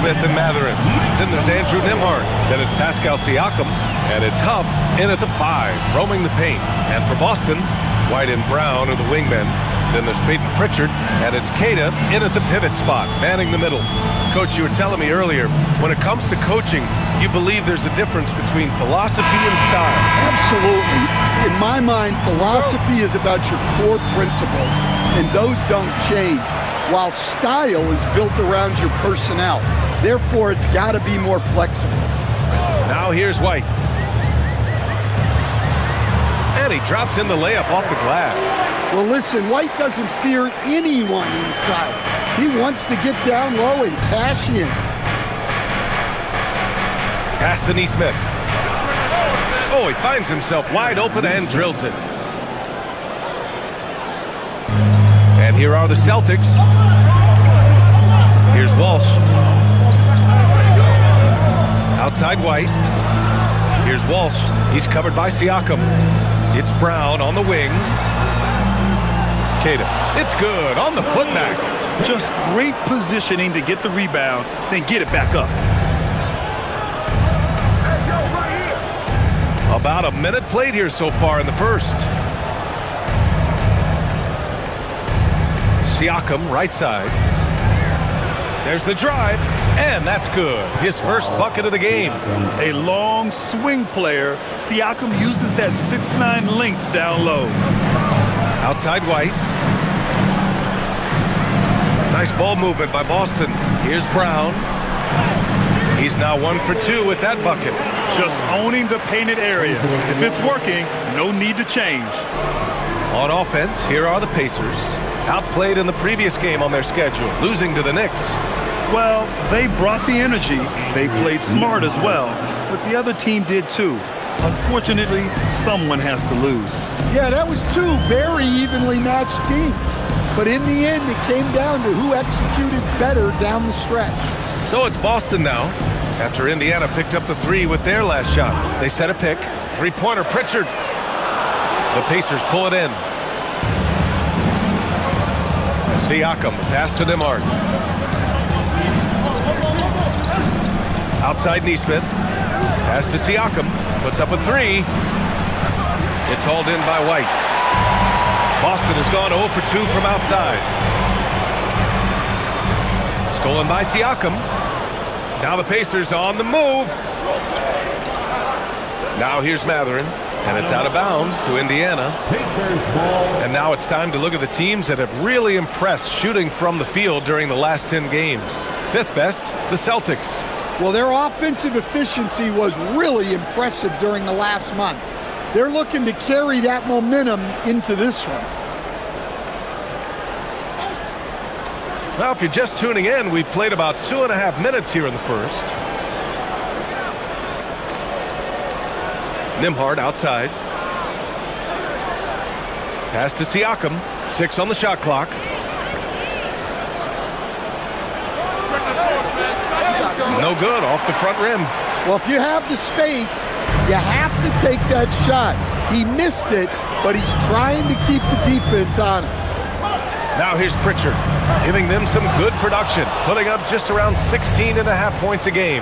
Neesmith and Mathurin. Then there's Andrew Nembhard. Then it's Pascal Siakam. And it's Huff in at the 5, roaming the paint. And for Boston, White and Brown are the wingmen. Then there's Peyton Pritchard, and it's Kata in at the pivot spot, manning the middle. Coach, you were telling me earlier, when it comes to coaching, you believe there's a difference between philosophy and style. Absolutely. In my mind, philosophy is about your core principles, and those don't change, while style is built around your personnel. Therefore, it's got to be more flexible. Now here's White. And he drops in the layup off the glass. Well, listen, White doesn't fear anyone inside. He wants to get down low and cash in. Pass to Neesmith. Oh, he finds himself wide open and drills it. And here are the Celtics. Here's Walsh. Outside White. Here's Walsh. He's covered by Siakam. It's Brown on the wing. Kata. It's good on the putback. Just great positioning to get the rebound, then get it back up. About a minute played here so far in the first. Siakam, right side. There's the drive, and that's good. His first bucket of the game. A long swing player. Siakam uses that 6'9" length down low. Outside White. Nice ball movement by Boston. Here's Brown. He's now 1 for 2 with that bucket. Just owning the painted area. If it's working, no need to change. On offense, here are the Pacers. Outplayed in the previous game on their schedule, losing to the Knicks. Well, they brought the energy. They played smart as well, but the other team did too. Unfortunately, someone has to lose. Yeah, that was two very evenly matched teams. But in the end, it came down to who executed better down the stretch. So it's Boston now. After Indiana picked up the 3 with their last shot. They set a pick. Three-pointer, Pritchard. The Pacers pull it in. Siakam, the pass to Nembhard. Outside Neesmith. Pass to Siakam. Puts up a 3. It's hauled in by White. Boston has gone 0 for 2 from outside. Stolen by Siakam. Now the Pacers on the move. Now here's Mathurin. And it's out of bounds to Indiana. And now it's time to look at the teams that have really impressed shooting from the field during the last 10 games. 5th best, the Celtics. Well, their offensive efficiency was really impressive during the last month. They're looking to carry that momentum into this one. Well, if you're just tuning in, we've played about 2.5 minutes here in the first. Nembhard outside. Pass to Siakam. 6 on the shot clock. No good, off the front rim. Well, if you have the space, you have to take that shot. He missed it, but he's trying to keep the defense honest. Now here's Pritchard, giving them some good production, putting up just around 16.5 points a game.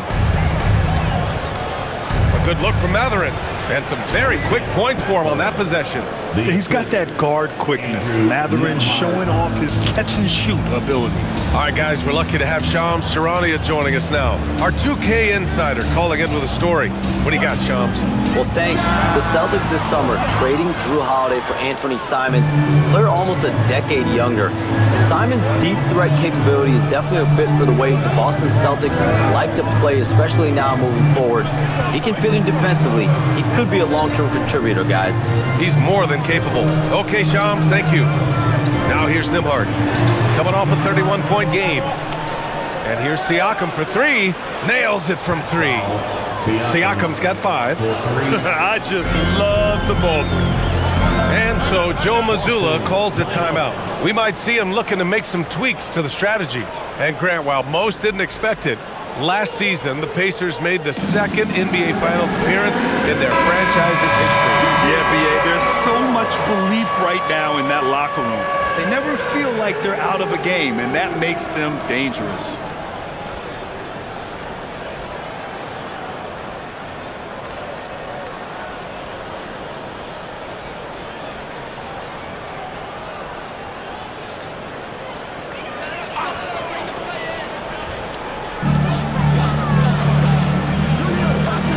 A good look from Mathurin, and some very quick points for him on that possession. He's got that guard quickness. Mathurin showing off his catch-and-shoot ability. All right, guys, we're lucky to have Shams Charania joining us now. Our 2K insider calling in with a story. What do you got, Shams? Well, thanks. The Celtics this summer trading Drew Holiday for Anthony Simons, a player almost a decade younger. And Simons' deep threat capability is definitely a fit for the way the Boston Celtics like to play, especially now moving forward. If he can fit in defensively, he could be a long-term contributor, guys. He's more than capable. Okay, Shams, thank you. Now here's Nembhard, coming off a 31-point game. And here's Siakam for 3. Nails it from 3. Siakam's got 5. I just love the ball. And so Joe Mazzulla calls the timeout. We might see him looking to make some tweaks to the strategy. And Grant, while most didn't expect it, last season the Pacers made the 2nd NBA Finals appearance in their franchise's history. Yeah, B.A., there's so much belief right now in that locker room. They never feel like they're out of a game, and that makes them dangerous.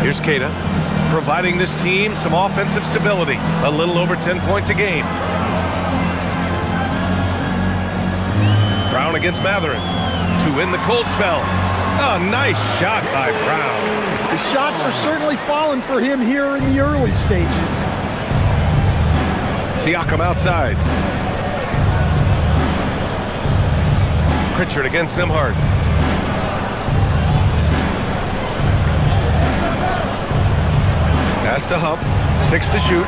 Here's Kata, providing this team some offensive stability. A little over 10 points a game. Brown against Matherin to win the cold spell. A nice shot by Brown. The shots are certainly falling for him here in the early stages. Siakam outside. Pritchard against Nembhard. Pass to Huff. 6 to shoot.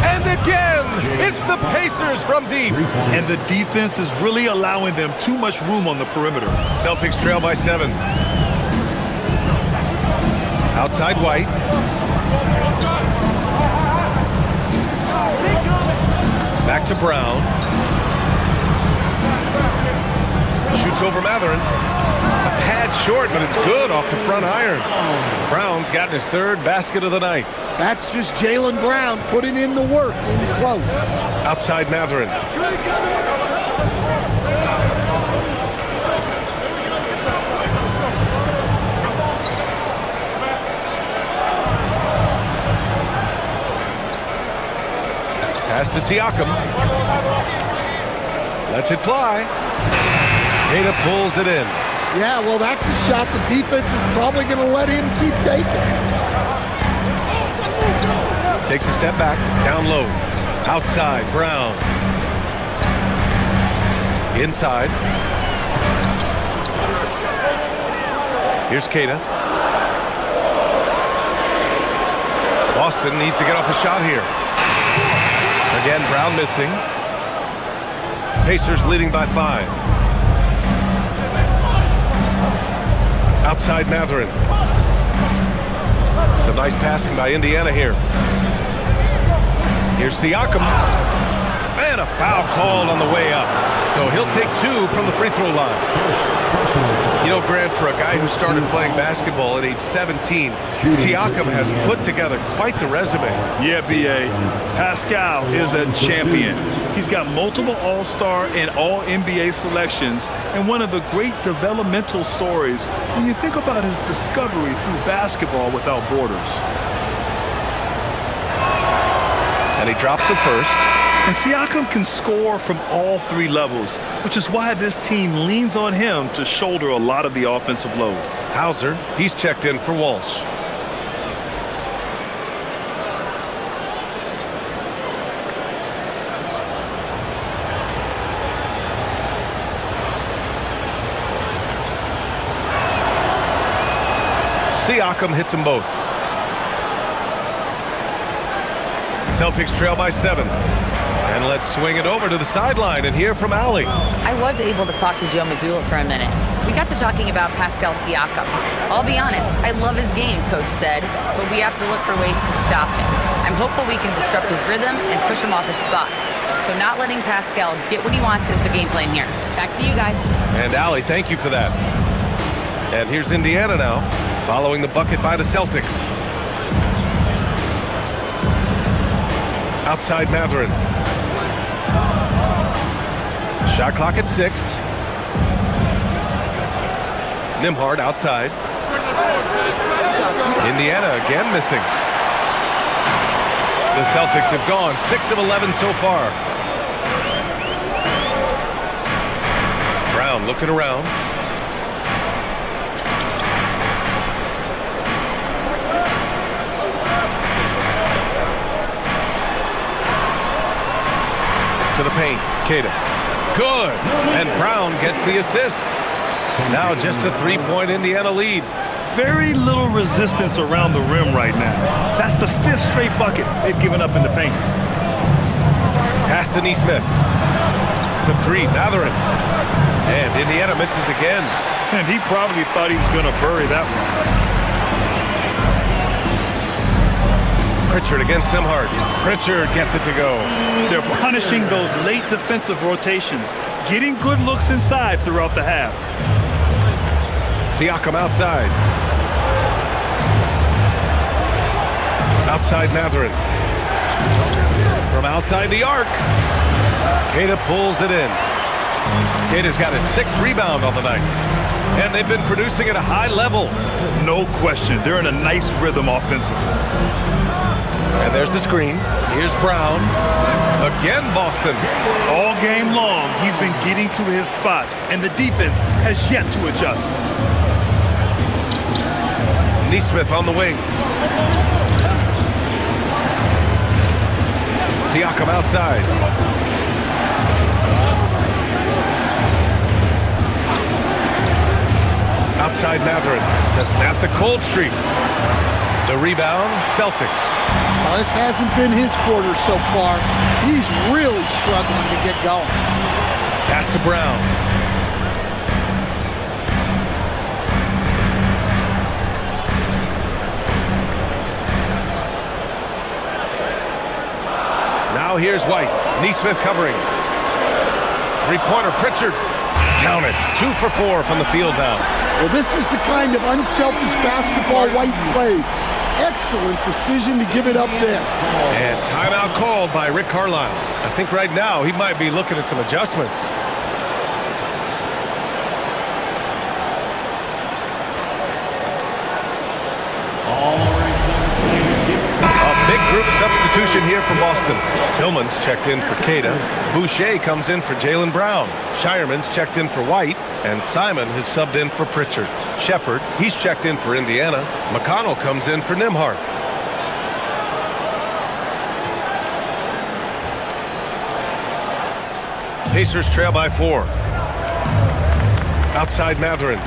And again, it's the Pacers from deep. And the defense is really allowing them too much room on the perimeter. Celtics trail by 7. Outside White. Back to Brown. Shoots over Matherin. A tad short, but it's good off the front iron. Brown's gotten his 3rd basket of the night. That's just Jaylen Brown putting in the work in close. Outside Matherin. Pass to Siakam. Lets it fly. Kata pulls it in. Yeah, well, that's a shot the defense is probably going to let him keep taking. Takes a step back, down low. Outside, Brown. Inside. Here's Kata. Boston needs to get off a shot here. Again, Brown missing. Pacers leading by 5. Outside Matherin. Some nice passing by Indiana here. Here's Siakam. And a foul called on the way up. So he'll take 2 from the free throw line. You know, Grant, for a guy who started playing basketball at age 17, Siakam has put together quite the resume. Yeah, B.A. Pascal is a champion. He's got multiple All-Star and All-NBA selections, and one of the great developmental stories when you think about his discovery through basketball without borders. And he drops it first. And Siakam can score from all 3 levels, which is why this team leans on him to shoulder a lot of the offensive load. Hauser, he's checked in for Walsh. Siakam hits them both. Celtics trail by 7. And let's swing it over to the sideline and hear from Allie. I was able to talk to Joe Mazzulla for a minute. We got to talking about Pascal Siakam. I'll be honest, I love his game, Coach said, but we have to look for ways to stop him. I'm hopeful we can disrupt his rhythm and push him off his spots. So not letting Pascal get what he wants is the game plan here. Back to you guys. And Allie, thank you for that. And here's Indiana now, following the bucket by the Celtics. Outside Matherin. Shot clock at 6. Nembhard outside. Indiana again missing. The Celtics have gone 6 of 11 so far. Brown looking around. To the paint. Kata. Good. And Brown gets the assist. Now just a 3-point Indiana lead. Very little resistance around the rim right now. That's the 5th straight bucket they've given up in the paint. Pass to Nesmith. To 3. Matherin. And Indiana misses again. And he probably thought he was going to bury that one. Pritchard against Nembhard. Pritchard gets it to go. They're punishing those late defensive rotations, getting good looks inside throughout the half. Siakam outside. Outside Matherin. From outside the arc. Kata pulls it in. Kata's got his 6th rebound on the night. and they've been producing at a high level. No question. They're in a nice rhythm offensively. And there's the screen. Here's Brown. Again, Boston. All game long, he's been getting to his spots, and the defense has yet to adjust. Nesmith on the wing. Siakam outside. Outside Matherin to snap the cold streak. The rebound, Celtics. Well, this hasn't been his quarter so far. He's really struggling to get going. Pass to Brown. Now here's White. Nesmith covering. Three-pointer, Pritchard. Count it. 2 for 4 from the field now. Well, this is the kind of unselfish basketball White plays. Excellent decision to give it up there. And timeout called by Rick Carlisle. I think right now he might be looking at some adjustments. A big group substitution here for Boston. Tillman's checked in for Cada. Boucher comes in for Jaylen Brown. Shireman's checked in for White. And Simon has subbed in for Pritchard. Shepard, he's checked in for Indiana. McConnell comes in for Nembhard. Pacers trail by 4. Outside Matherin.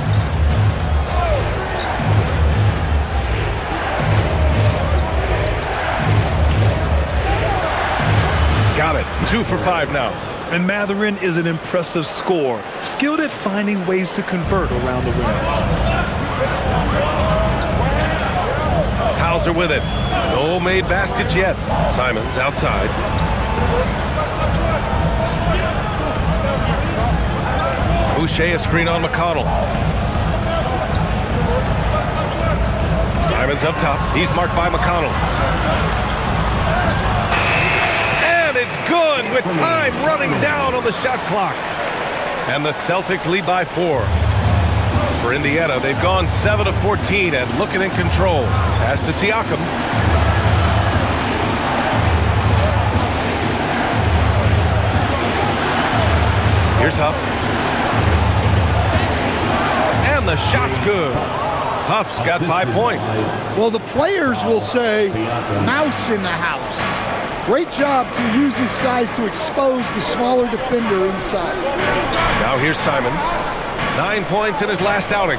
Got it. 2 for 5 now. And Matherin is an impressive scorer, skilled at finding ways to convert around the rim. Hauser with it. No made baskets yet. Simons outside. Boucher a screen on McConnell. Simons up top. He's marked by McConnell. And it's good with time running down on the shot clock. And the Celtics lead by 4. For Indiana, they've gone 7 of 14 and looking in control. Pass to Siakam. Here's Huff. And the shot's good. Huff's got 5 points. Well, the players will say, mouse in the house. Great job to use his size to expose the smaller defender inside. Now here's Simons. 9 points in his last outing.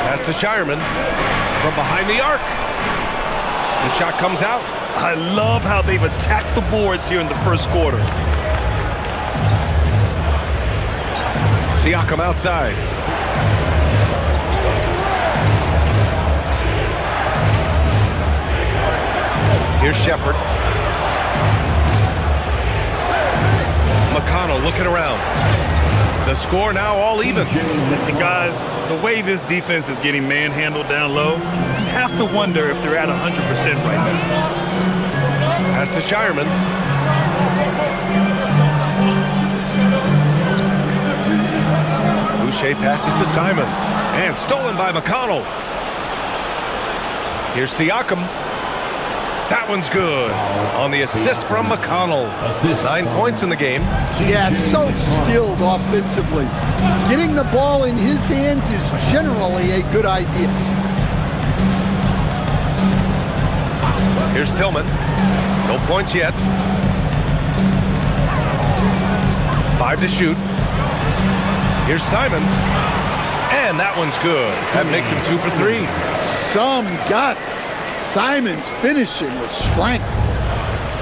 Pass to Shireman from behind the arc. The shot comes out. I love how they've attacked the boards here in the first quarter. Siakam outside. Here's Shepard. McConnell looking around. The score now all even. And guys, the way this defense is getting manhandled down low, you have to wonder if they're at 100% right now. Pass to Shireman. Boucher passes to Simons. And stolen by McConnell. Here's Siakam. That one's good. On the assist from McConnell. 9 points in the game. Yeah, so skilled offensively. Getting the ball in his hands is generally a good idea. Here's Tillman. No points yet. 5 to shoot. Here's Simons. And that one's good. That makes him 2 for 3. Some guts. Simons finishing with strength.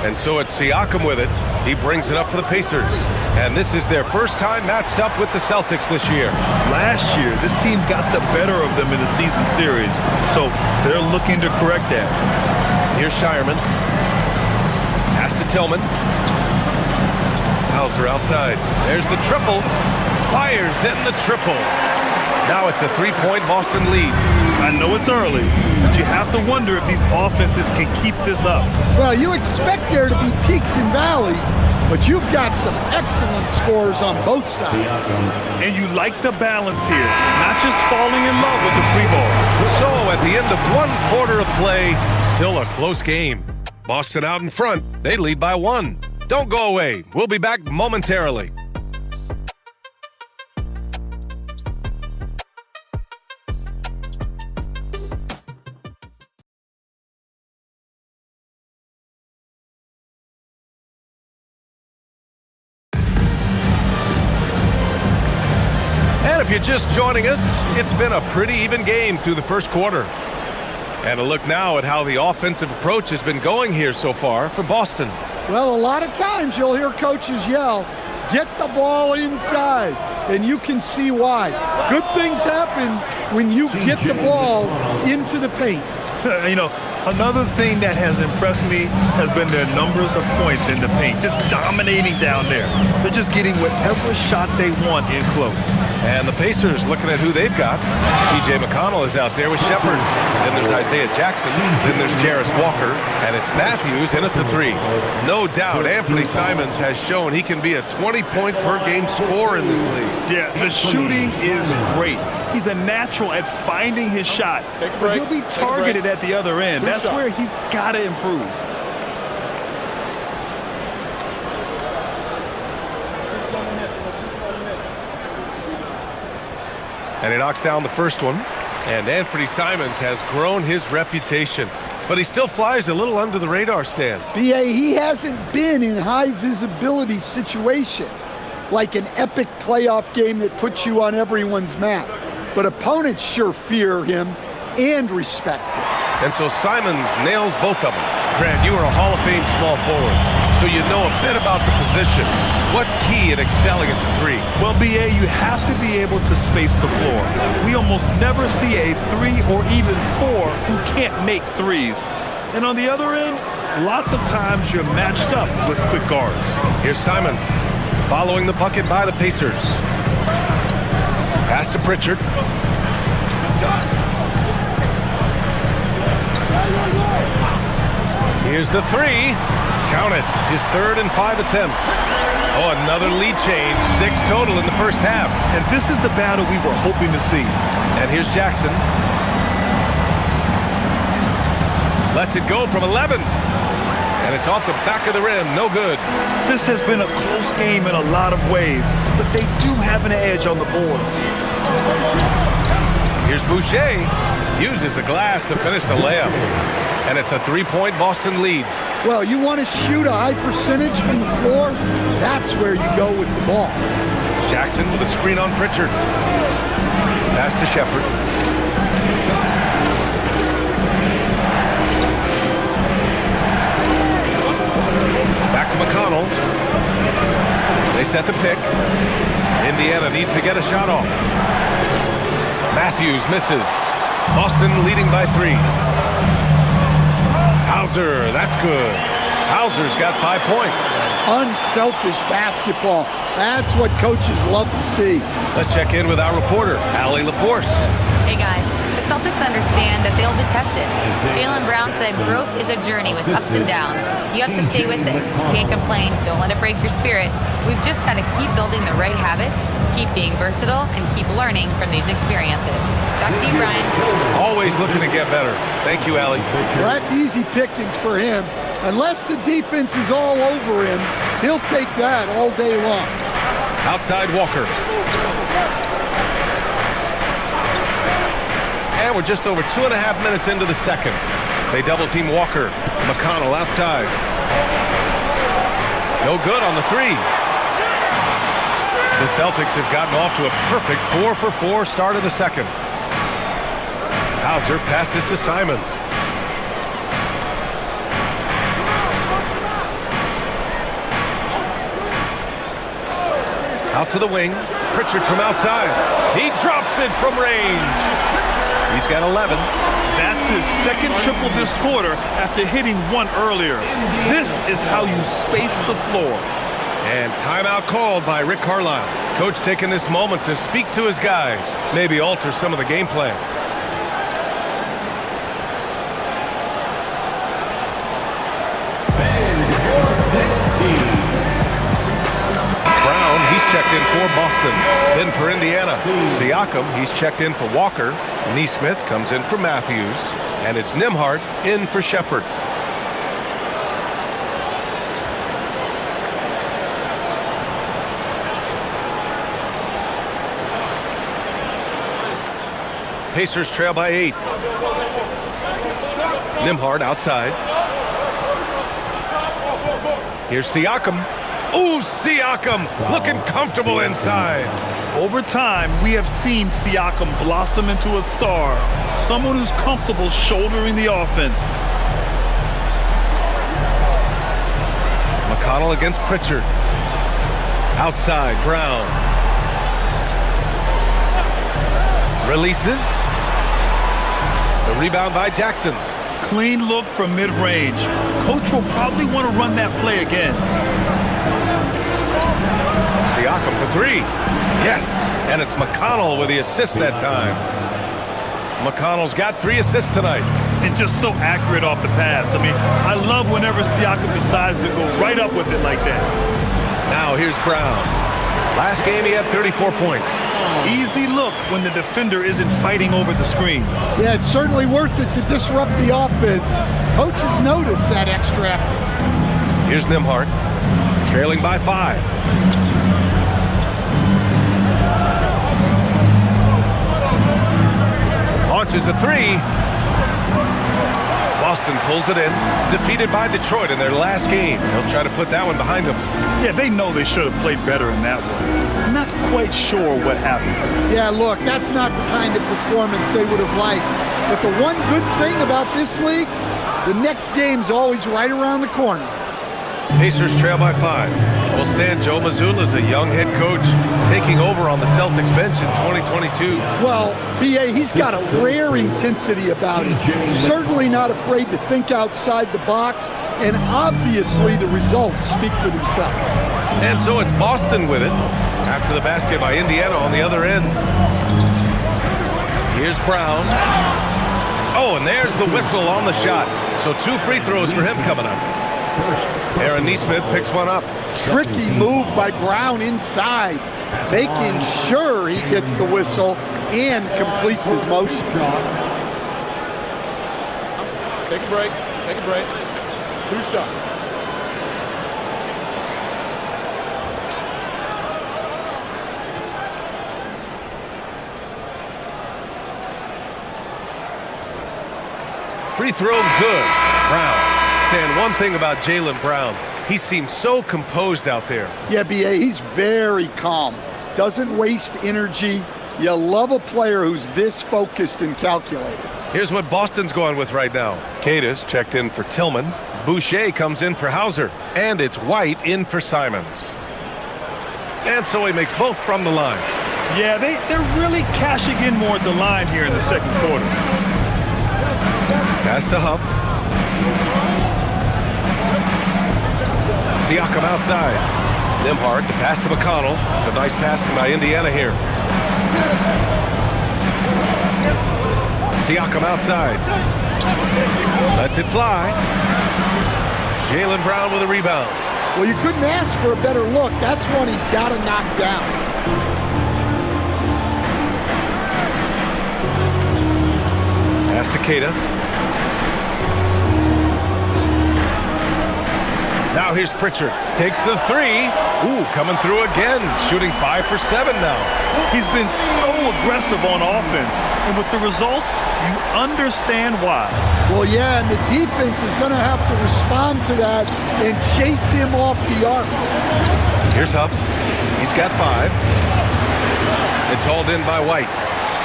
And so it's Siakam with it. He brings it up for the Pacers. And this is their first time matched up with the Celtics this year. Last year, this team got the better of them in the season series, so they're looking to correct that. Here's Shireman. Pass to Tillman. Hauser outside. There's the triple. Fires in the triple. Now it's a 3-point Boston lead. I know it's early, but you have to wonder if these offenses can keep this up. Well, you expect there to be peaks and valleys, but you've got some excellent scores on both sides. And you like the balance here, not just falling in love with the free ball. So at the end of one quarter of play, still a close game. Boston out in front. They lead by 1. Don't go away. We'll be back momentarily. And if you're just joining us, it's been a pretty even game through the first quarter. And a look now at how the offensive approach has been going here so far for Boston. Well, a lot of times you'll hear coaches yell, get the ball inside, and you can see why. Good things happen when you get the ball into the paint. You know, another thing that has impressed me has been their numbers of points in the paint, just dominating down there. They're just getting whatever shot they want in close. And the Pacers looking at who they've got. T.J. McConnell is out there with Shepard. Then there's Isaiah Jackson. Then there's Jarris Walker. And it's Matthews in at the 3. No doubt Anthony Simons has shown he can be a 20-point-per-game scorer in this league. Yeah, the shooting is great. He's a natural at finding his shot. But he'll be targeted at the other end. That's where he's got to improve. And he knocks down the first one. And Anthony Simons has grown his reputation. But he still flies a little under the radar, Stan. B.A., he hasn't been in high-visibility situations, like an epic playoff game that puts you on everyone's map. But opponents sure fear him and respect him. And so Simons nails both of them. Grant, you are a Hall of Fame small forward, so you know a bit about the position. What's key in excelling at the 3? Well, B.A., you have to be able to space the floor. We almost never see a 3 or even 4 who can't make threes. And on the other end, lots of times you're matched up with quick guards. Here's Simons following the bucket by the Pacers. Pass to Pritchard. Here's the 3. Count it. His 3rd and 5 attempts. Oh, another lead change. 6 total in the first half. And this is the battle we were hoping to see. And here's Jackson. Lets it go from 11. And it's off the back of the rim. No good. This has been a close game in a lot of ways, but they do have an edge on the boards. Here's Boucher. Uses the glass to finish the layup. And it's a 3-point Boston lead. Well, you want to shoot a high percentage from the floor? That's where you go with the ball. Jackson with a screen on Pritchard. Pass to Shepard. Back to McConnell. They set the pick. Indiana needs to get a shot off. Matthews misses. Boston leading by 3. Hauser, that's good. Hauser's got 5 points. Unselfish basketball. That's what coaches love to see. Let's check in with our reporter, Allie LaForce. Hey guys, the Celtics understand that they'll be tested. Jaylen Brown said growth is a journey with ups and downs. You have to stay with it. You can't complain. Don't let it break your spirit. We've just got to keep building the right habits, keep being versatile, and keep learning from these experiences. Back to you, Brian. Always looking to get better. Thank you, Allie. Well, that's easy pickings for him. Unless the defense is all over him, he'll take that all day long. Outside Walker. And we're just over 2.5 minutes into the second. They double team Walker. McConnell outside. No good on the 3. The Celtics have gotten off to a perfect 4-for-4 start of the second. Hauser passes to Simons. Out to the wing. Pritchard from outside. He drops it from range. He's got 11. That's his second triple this quarter after hitting 1 earlier. This is how you space the floor. And timeout called by Rick Carlisle. Coach taking this moment to speak to his guys, maybe alter some of the game plan. checked in for Boston. Then for Indiana, Siakam, he's checked in for Walker. Nesmith comes in for Matthews. And it's Nembhard in for Shepherd. Pacers trail by 8. Nembhard outside. Here's Siakam. Ooh, Siakam looking comfortable inside. Over time, we have seen Siakam blossom into a star, someone who's comfortable shouldering the offense. McConnell against Pritchard. Outside, Brown. Releases. The rebound by Jackson. Clean look from mid-range. Coach will probably want to run that play again. Siakam for 3. Yes, and it's McConnell with the assist that time. McConnell's got 3 assists tonight. And just so accurate off the pass. I mean, I love whenever Siakam decides to go right up with it like that. Now here's Brown. Last game he had 34 points. Easy look when the defender isn't fighting over the screen. Yeah, it's certainly worth it to disrupt the offense. Coaches notice that extra effort. Here's Nembhard, trailing by 5. Launches a 3. Boston pulls it in, defeated by Detroit in their last game. They'll try to put that one behind them. Yeah, they know they should have played better in that one. Not quite sure what happened. Yeah, look, that's not the kind of performance they would have liked. But the one good thing about this league, the next game's always right around the corner. Pacers trail by 5. Will stand Joe Mazzulla is a young head coach taking over on the Celtics bench in 2022. Well, B.A., he's got a rare intensity about him. Certainly not afraid to think outside the box, and obviously the results speak for themselves. And so it's Boston with it after the basket by Indiana on the other end. Here's Brown. Oh, and there's the whistle on the shot. So 2 free throws for him coming up. Aaron Nesmith picks one up. Tricky move by Brown inside, making sure he gets the whistle and completes his motion. Take a break. Take a break. 2 shots. Free throw good. Brown. Stan, one thing about Jaylen Brown, he seems so composed out there. Yeah, B.A., he's very calm. Doesn't waste energy. You love a player who's this focused and calculated. Here's what Boston's going with right now. Cadis checked in for Tillman. Boucher comes in for Hauser. And it's White in for Simons. And so he makes both from the line. Yeah, they're really cashing in more at the line here in the second quarter. Pass to Huff. Siakam outside. Nembhard, the pass to McConnell. It's a nice passing by Indiana here. Siakam outside. Lets it fly. Jaylen Brown with a rebound. Well, you couldn't ask for a better look. That's one he's got to knock down. Pass to Keita. Now here's Pritchard. Takes the 3. Ooh, coming through again. Shooting 5 for 7 now. He's been so aggressive on offense. And with the results, you understand why. Well, yeah, and the defense is going to have to respond to that and chase him off the arc. Here's Huff. He's got 5. It's hauled in by White.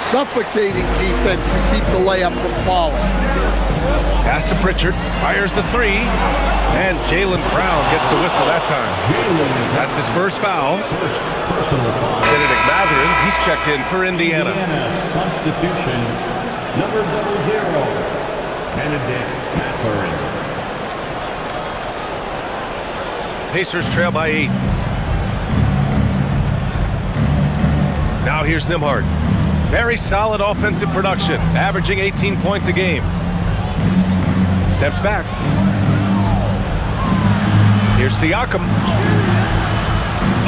Suffocating defense to keep the layup from falling. Pass to Pritchard. Fires the 3. And Jaylen Brown gets a whistle that time. That's his first foul. Benedict Mathurin, he's checked in for Indiana. Substitution, number 00, Benedict Mathurin. Pacers trail by 8. Now here's Nembhard. Very solid offensive production, averaging 18 points a game. Steps back. Here's Siakam.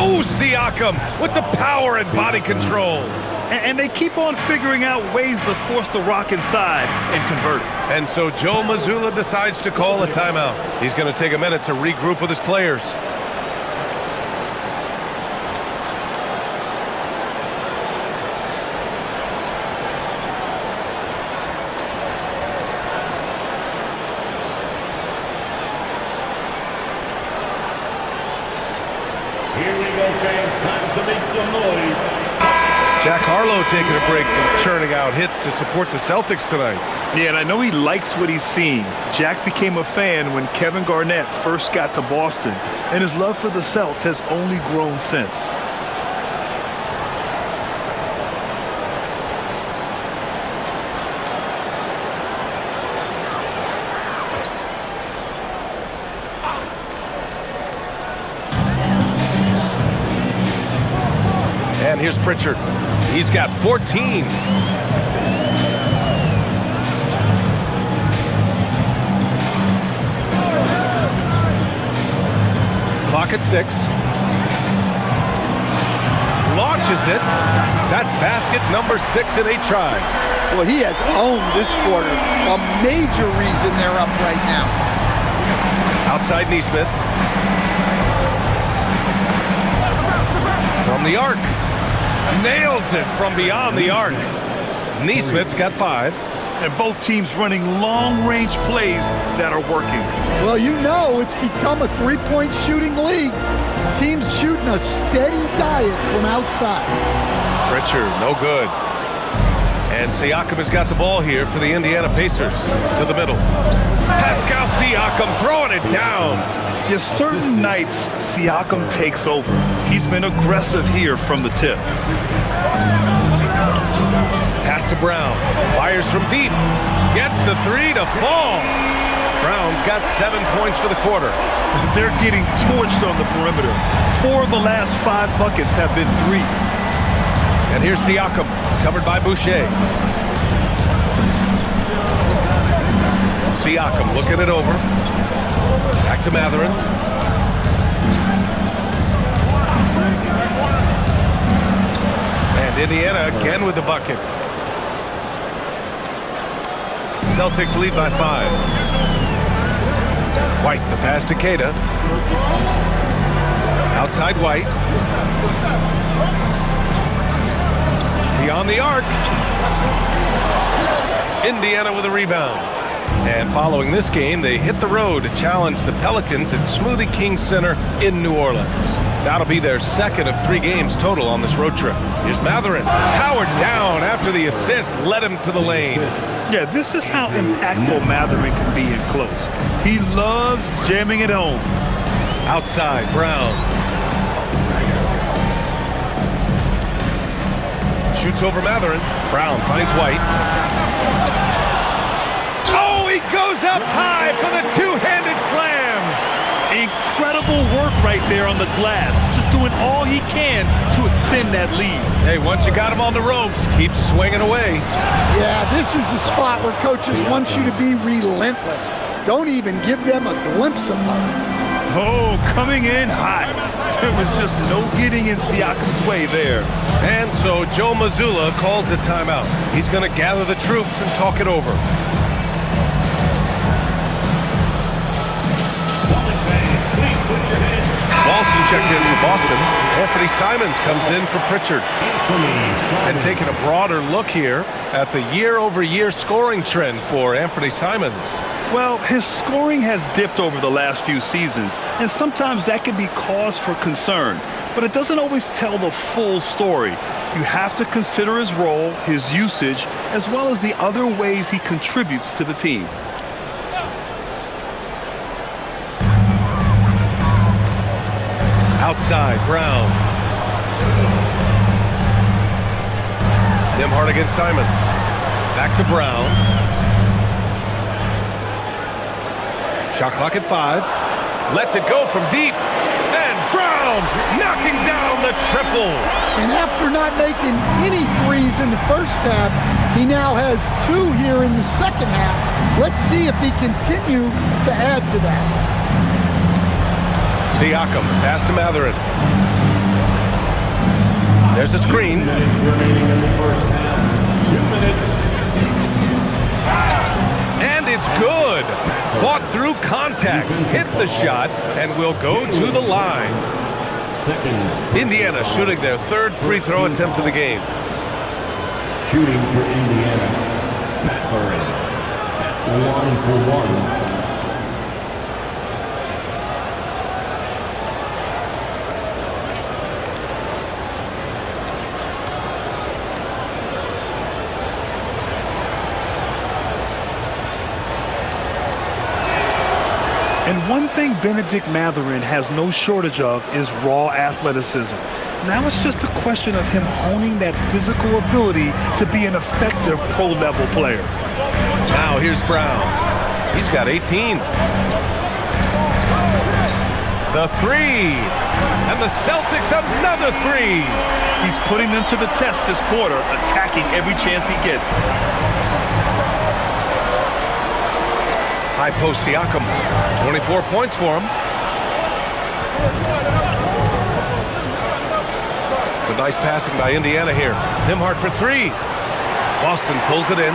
Oh, Siakam with the power and body control. And they keep on figuring out ways to force the rock inside and convert it. And so Joe Mazzulla decides to call a timeout. He's going to take a minute to regroup with his players. Here we go, fans. Time to make some noise. Jack Harlow taking a break from churning out hits to support the Celtics tonight. Yeah, and I know he likes what he's seeing. Jack became a fan when Kevin Garnett first got to Boston, and his love for the Celts has only grown since. And here's Pritchard. He's got 14. Clock at 6. Launches it. That's basket number 6 in 8 tries. Well, he has owned this quarter. A major reason they're up right now. Outside Nesmith. From the arc. Nails it from beyond the arc. Nesmith's got 5. And both teams running long-range plays that are working. Well, you know it's become a three-point shooting league. Teams shooting a steady diet from outside. Pritchard, no good. And Siakam has got the ball here for the Indiana Pacers. To the middle. Pascal Siakam throwing it down. Yes, certain nights Siakam takes over. He's been aggressive here from the tip. Pass to Brown. Fires from deep. Gets the 3 to fall. Brown's got 7 points for the quarter. They're getting torched on the perimeter. 4 of the last 5 buckets have been threes. And here's Siakam, covered by Boucher. Siakam looking it over. Back to Matherin. And Indiana again with the bucket. Celtics lead by 5. White, the pass to Queta. Outside White. Beyond the arc. Indiana with a rebound. And following this game, they hit the road to challenge the Pelicans at Smoothie King Center in New Orleans. That'll be their second of 3 games total on this road trip. Here's Matherin. Powered down after the assist led him to the lane. Yeah, this is how impactful Matherin can be in close. He loves jamming it home. Outside, Brown. Shoots over Matherin. Brown finds White. Oh, he goes up high for the two-handed slam. Incredible work right there on the glass. Just doing all he can to extend that lead. Hey, once you got him on the ropes, keep swinging away. Yeah, this is the spot where coaches want you to be relentless. Don't even give them a glimpse of hope. Oh, coming in hot. There was just no getting in Siakam's way there. And so Joe Mazzulla calls the timeout. He's going to gather the troops and talk it over. Walson checked in for Boston. Anthony Simons comes in for Pritchard. And taking a broader look here at the year-over-year scoring trend for Anthony Simons. Well, his scoring has dipped over the last few seasons, and sometimes that can be cause for concern. But it doesn't always tell the full story. You have to consider his role, his usage, as well as the other ways he contributes to the team. Outside, Brown. Nembhard against Simons. Back to Brown. Shot clock at 5. Lets it go from deep. And Brown knocking down the triple. And after not making any threes in the first half, he now has 2 here in the second half. Let's see if he continue to add to that. Siakam, pass to Matherin. There's a screen. 2 minutes remaining in the first half. 2 minutes. And it's good. Fought through contact, hit the shot, and will go to the line. Second. Indiana shooting their third free throw attempt of the game. Shooting for Indiana. Matt Murray at the line for one. And one thing Benedict Mathurin has no shortage of is raw athleticism. Now it's just a question of him honing that physical ability to be an effective pro-level player. Now here's Brown. He's got 18. The three. And the Celtics another three. He's putting them to the test this quarter, attacking every chance he gets. High post Siakam. 24 points for him. It's a nice passing by Indiana here. Nembhard for three. Boston pulls it in.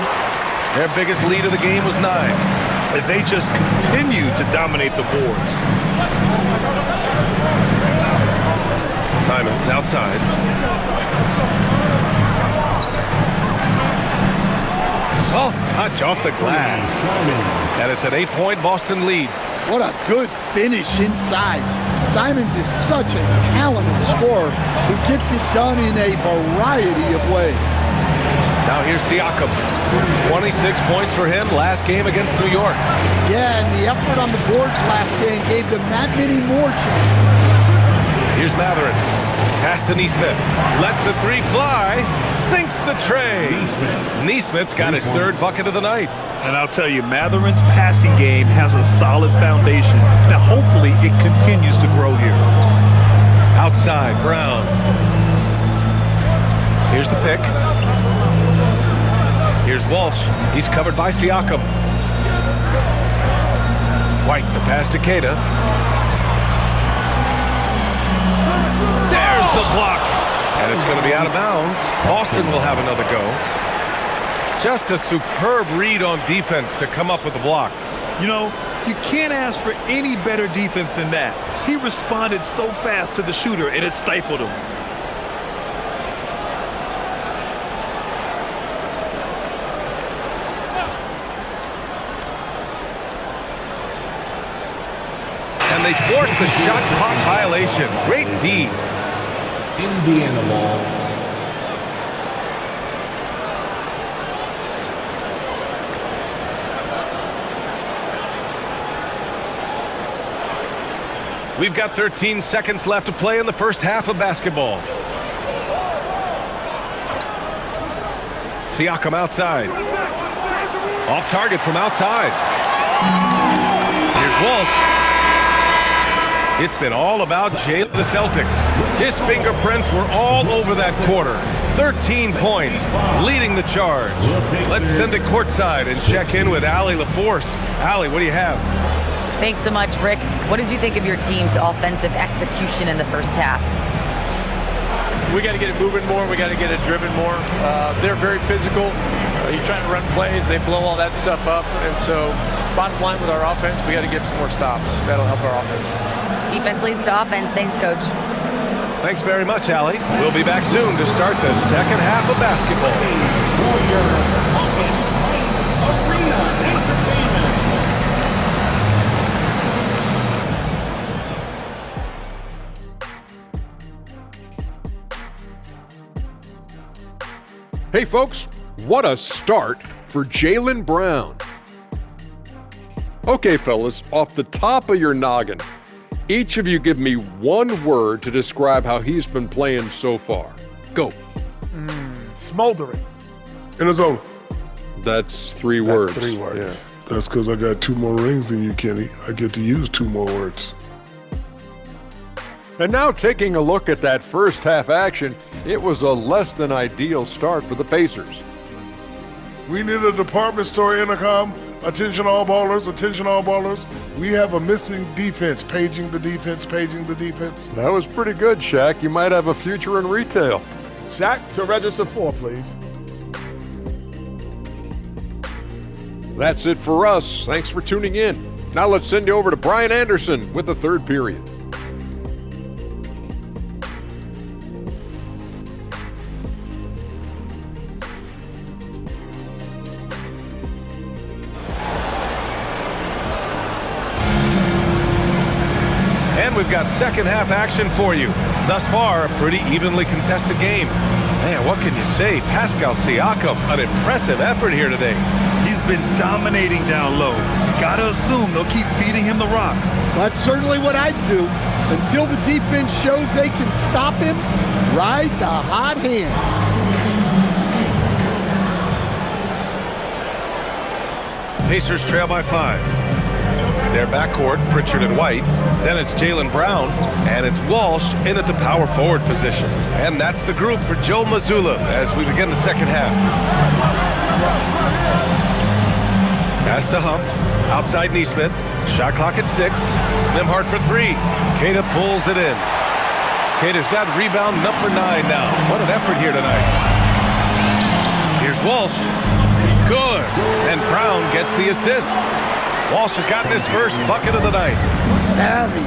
Their biggest lead of the game was 9. But they just continue to dominate the boards. Simons outside. Soft touch off the glass. And it's an 8-point Boston lead. What a good finish inside. Simons is such a talented scorer who gets it done in a variety of ways. Now here's Siakam. 26 points for him last game against New York. Yeah, and the effort on the boards last game gave them that many more chances. Here's Mathurin. Pass to Nesmith. Lets the three fly. Sinks the tray. Nesmith's got his third bucket of the night. And I'll tell you, Mathurin's passing game has a solid foundation. Now, hopefully, it continues to grow here. Outside, Brown. Here's the pick. Here's Walsh. He's covered by Siakam. White, the pass to Keita. There's the block. And it's going to be out of bounds. Boston will have another go. Just a superb read on defense to come up with the block. You know, you can't ask for any better defense than that. He responded so fast to the shooter, and it stifled him. And they forced the shot clock violation. Great D. Indiana ball. We've got 13 seconds left to play in the first half of basketball. Siakam outside. Off target from outside. Here's Walsh. It's been all about Jalen the Celtics. His fingerprints were all over that quarter. 13 points, leading the charge. Let's send it courtside and check in with Allie LaForce. Allie, what do you have? Thanks so much, Rick. What did you think of your team's offensive execution in the first half? We got to get it moving more. We got to get it driven more. They're very physical. You're trying to run plays. They blow all that stuff up. And so bottom line with our offense, we got to get some more stops. That'll help our offense. Defense leads to offense. Thanks, Coach. Thanks very much, Allie. We'll be back soon to start the second half of basketball. Hey folks, what a start for Jaylen Brown. Okay fellas, off the top of your noggin, each of you give me one word to describe how he's been playing so far. Go. Smoldering. In the zone. That's three words. That's 3 words. Yeah. That's because I got 2 more rings than you, Kenny. I get to use 2 more words. And now taking a look at that first half action, it was a less than ideal start for the Pacers. We need a department store intercom. Attention all ballers, attention all ballers. We have a missing defense. Paging the defense, paging the defense. That was pretty good, Shaq. You might have a future in retail. Shaq, to register 4, please. That's it for us. Thanks for tuning in. Now let's send you over to Brian Anderson with the third period. And we've got second half action for you. Thus far, a pretty evenly contested game. Man, what can you say? Pascal Siakam, an impressive effort here today. He's been dominating down low. Gotta assume they'll keep feeding him the rock. That's certainly what I'd do. Until the defense shows they can stop him, ride the hot hand. Pacers trail by 5. Their backcourt, Pritchard and White. Then it's Jaylen Brown, and it's Walsh in at the power forward position. And that's the group for Joe Mazzulla as we begin the second half. Pass to Huff, outside Neesmith. Shot clock at 6. Nembhard for 3. Queta pulls it in. Queta's got rebound number 9 now. What an effort here tonight. Here's Walsh. Good. And Brown gets the assist. Walsh has gotten his first bucket of the night. Savvy.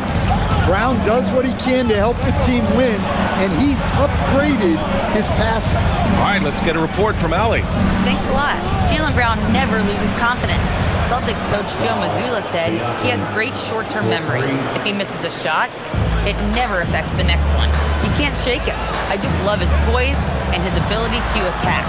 Brown does what he can to help the team win, and he's upgraded his passing. All right, let's get a report from Allie. Thanks a lot. Jaylen Brown never loses confidence. Celtics coach Joe Mazzulla said he has great short-term memory. If he misses a shot, it never affects the next one. You can't shake him. I just love his poise and his ability to attack.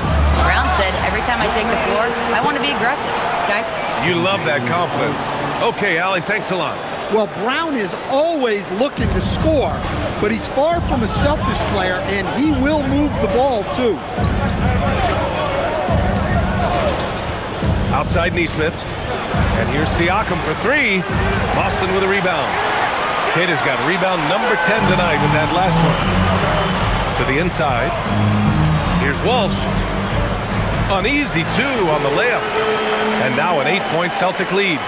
Brown said, every time I take the floor, I want to be aggressive. Guys, you love that confidence. Okay, Allie, thanks a lot. Well, Brown is always looking to score, but he's far from a selfish player, and he will move the ball, too. Outside Neesmith. And here's Siakam for 3. Boston with a rebound. Queta's got rebound number 10 tonight with that last one. To the inside. Here's Walsh. An easy 2 on the layup. And now an 8-point Celtic lead.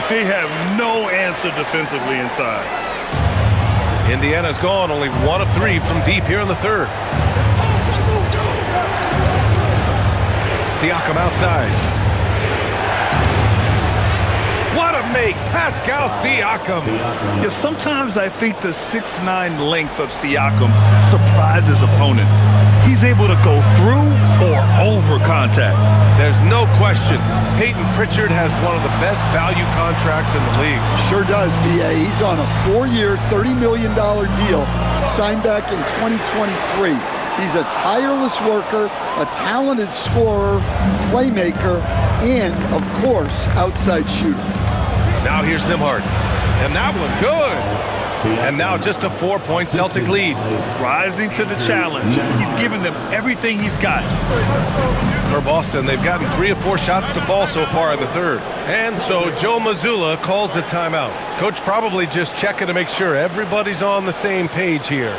They have no answer defensively inside. Indiana's gone only 1 of 3 from deep here in the third. Siakam outside. What a make, Pascal Siakam. Yeah, sometimes I think the 6'9" length of Siakam surprises opponents. He's able to go through or over contact. There's no question. Peyton Pritchard has one of the best value contracts in the league. Sure does, B.A. He's on a 4-year, $30 million deal signed back in 2023. He's a tireless worker, a talented scorer, playmaker, and, of course, outside shooter. Now here's Nembhard. And that one, good. And now just a 4-point Celtic lead. Rising to the challenge. He's giving them everything he's got. For Boston, they've gotten 3 of 4 shots to fall so far in the third. And so Joe Mazzulla calls the timeout. Coach probably just checking to make sure everybody's on the same page here.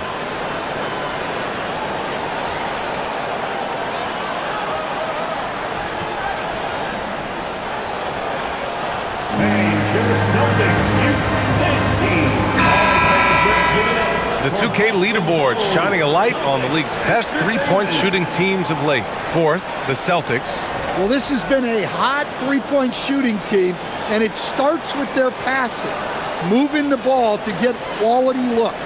The 2K leaderboard shining a light on the league's best three-point shooting teams of late. 4th, the Celtics. Well, this has been a hot three-point shooting team, and it starts with their passing, moving the ball to get quality looks.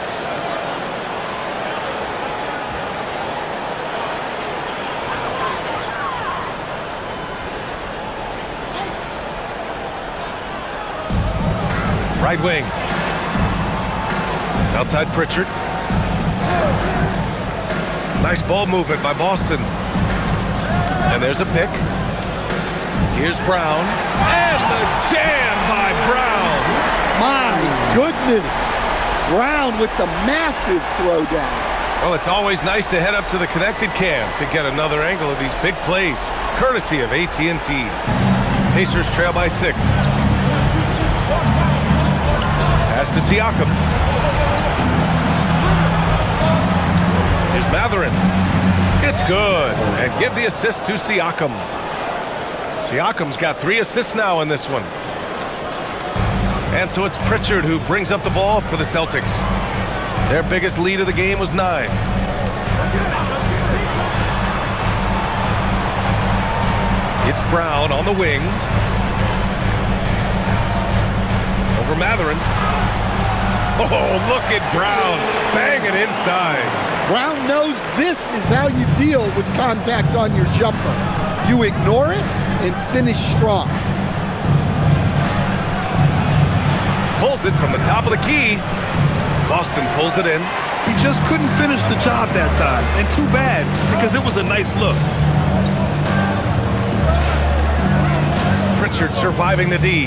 Right wing. Outside Pritchard. Nice ball movement by Boston. And there's a pick. Here's Brown. And the jam by Brown. My goodness. Brown with the massive throwdown. Well, it's always nice to head up to the connected cam to get another angle of these big plays, courtesy of AT&T. Pacers trail by 6. Pass to Siakam. Here's Mathurin. It's good. And give the assist to Siakam. Siakam's got 3 assists now in this one. And so it's Pritchard who brings up the ball for the Celtics. Their biggest lead of the game was 9. It's Brown on the wing. Over Matherin. Oh, look at Brown banging inside. Brown knows this is how you deal with contact on your jumper. You ignore it and finish strong. Pulls it from the top of the key. Boston pulls it in. He just couldn't finish the job that time, and too bad, because it was a nice look. Pritchard surviving the D.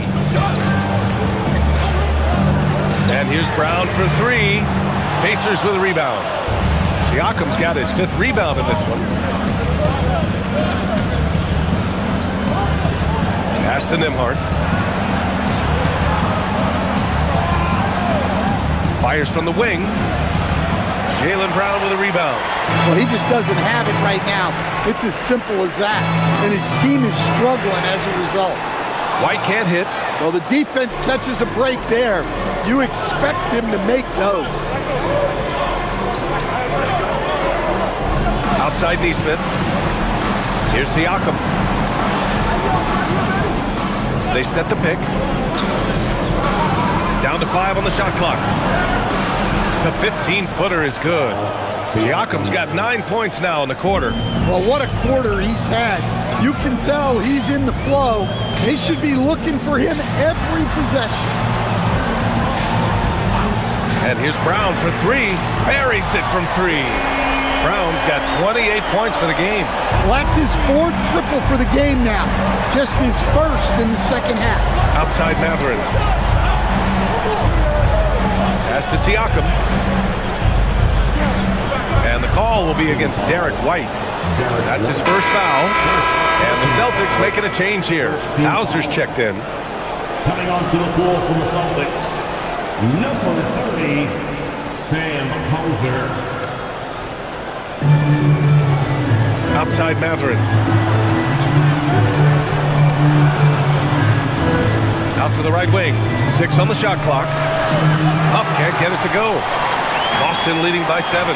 And here's Brown for three. Pacers with a rebound. Siakam's got his 5th rebound in this one. Pass to Nembhard. Fires from the wing. Jaylen Brown with a rebound. Well, he just doesn't have it right now. It's as simple as that. And his team is struggling as a result. White can't hit. Well, the defense catches a break there. You expect him to make those. Outside Nesmith. Here's Siakam. They set the pick. Down to 5 on the shot clock. The 15-footer is good. Siakam's got 9 points now in the quarter. Well, what a quarter he's had. You can tell he's in the flow. They should be looking for him every possession. And here's Brown for three. Buries it from three. Brown's got 28 points for the game. Well, that's his 4th triple for the game now. Just his 1st in the second half. Outside Matherin. Pass to Siakam. And the call will be against Derek White. That's his 1st foul. And the Celtics making a change here. Hauser's checked in. Coming onto the floor for the Celtics, number 30, Sam Hauser. Outside Matherin. Out to the right wing. 6 on the shot clock. Huff can't get it to go. Boston leading by 7.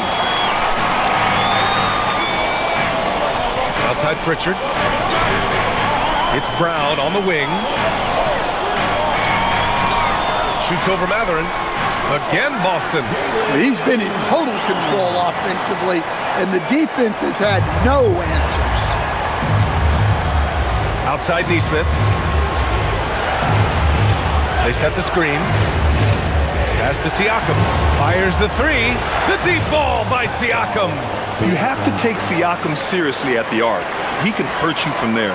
Outside Pritchard. It's Brown on the wing. Shoots over Matherin. Again, Boston. He's been in total control offensively, and the defense has had no answers. Outside Nesmith. They set the screen. Pass to Siakam. Fires the three. The deep ball by Siakam. You have to take Siakam seriously at the arc. He can hurt you from there.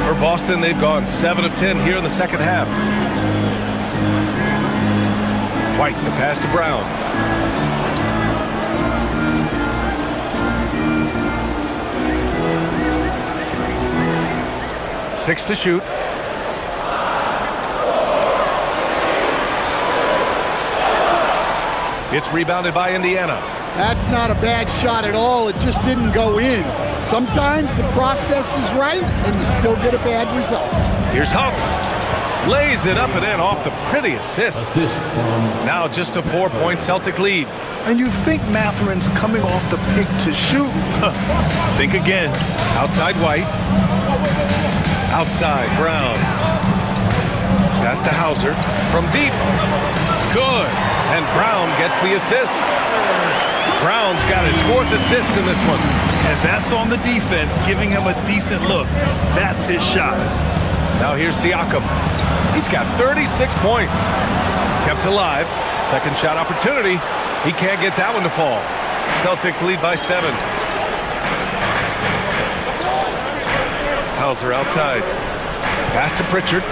For Boston, they've gone 7 of 10 here in the second half. White, the pass to Brown. Six to shoot. It's rebounded by Indiana. That's not a bad shot at all. It just didn't go in. Sometimes the process is right, and you still get a bad result. Here's Huff. Lays it up and in off the pretty assist. Now just a 4-point Celtic lead. And you think Matherin's coming off the pick to shoot? Think again. Outside White. Outside Brown. Pass to Hauser. From deep. Good. And Brown gets the assist. Brown's got his 4th assist in this one. And that's on the defense, giving him a decent look. That's his shot. Now here's Siakam. He's got 36 points. Kept alive. Second shot opportunity. He can't get that one to fall. Celtics lead by 7. Hauser outside. Pass to Pritchard.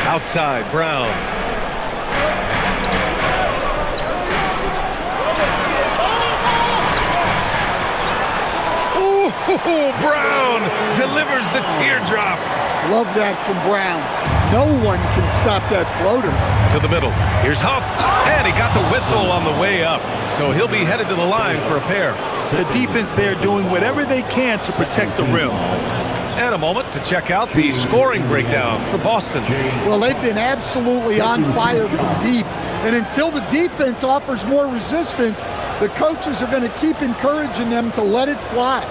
Outside, Brown. Ooh, Brown delivers the teardrop. Love that from Brown. No one can stop that floater. To the middle. Here's Huff. And he got the whistle on the way up. So he'll be headed to the line for a pair. The defense there doing whatever they can to protect the rim. And a moment to check out the scoring breakdown for Boston. Well, they've been absolutely on fire from deep. And until the defense offers more resistance, the coaches are going to keep encouraging them to let it fly.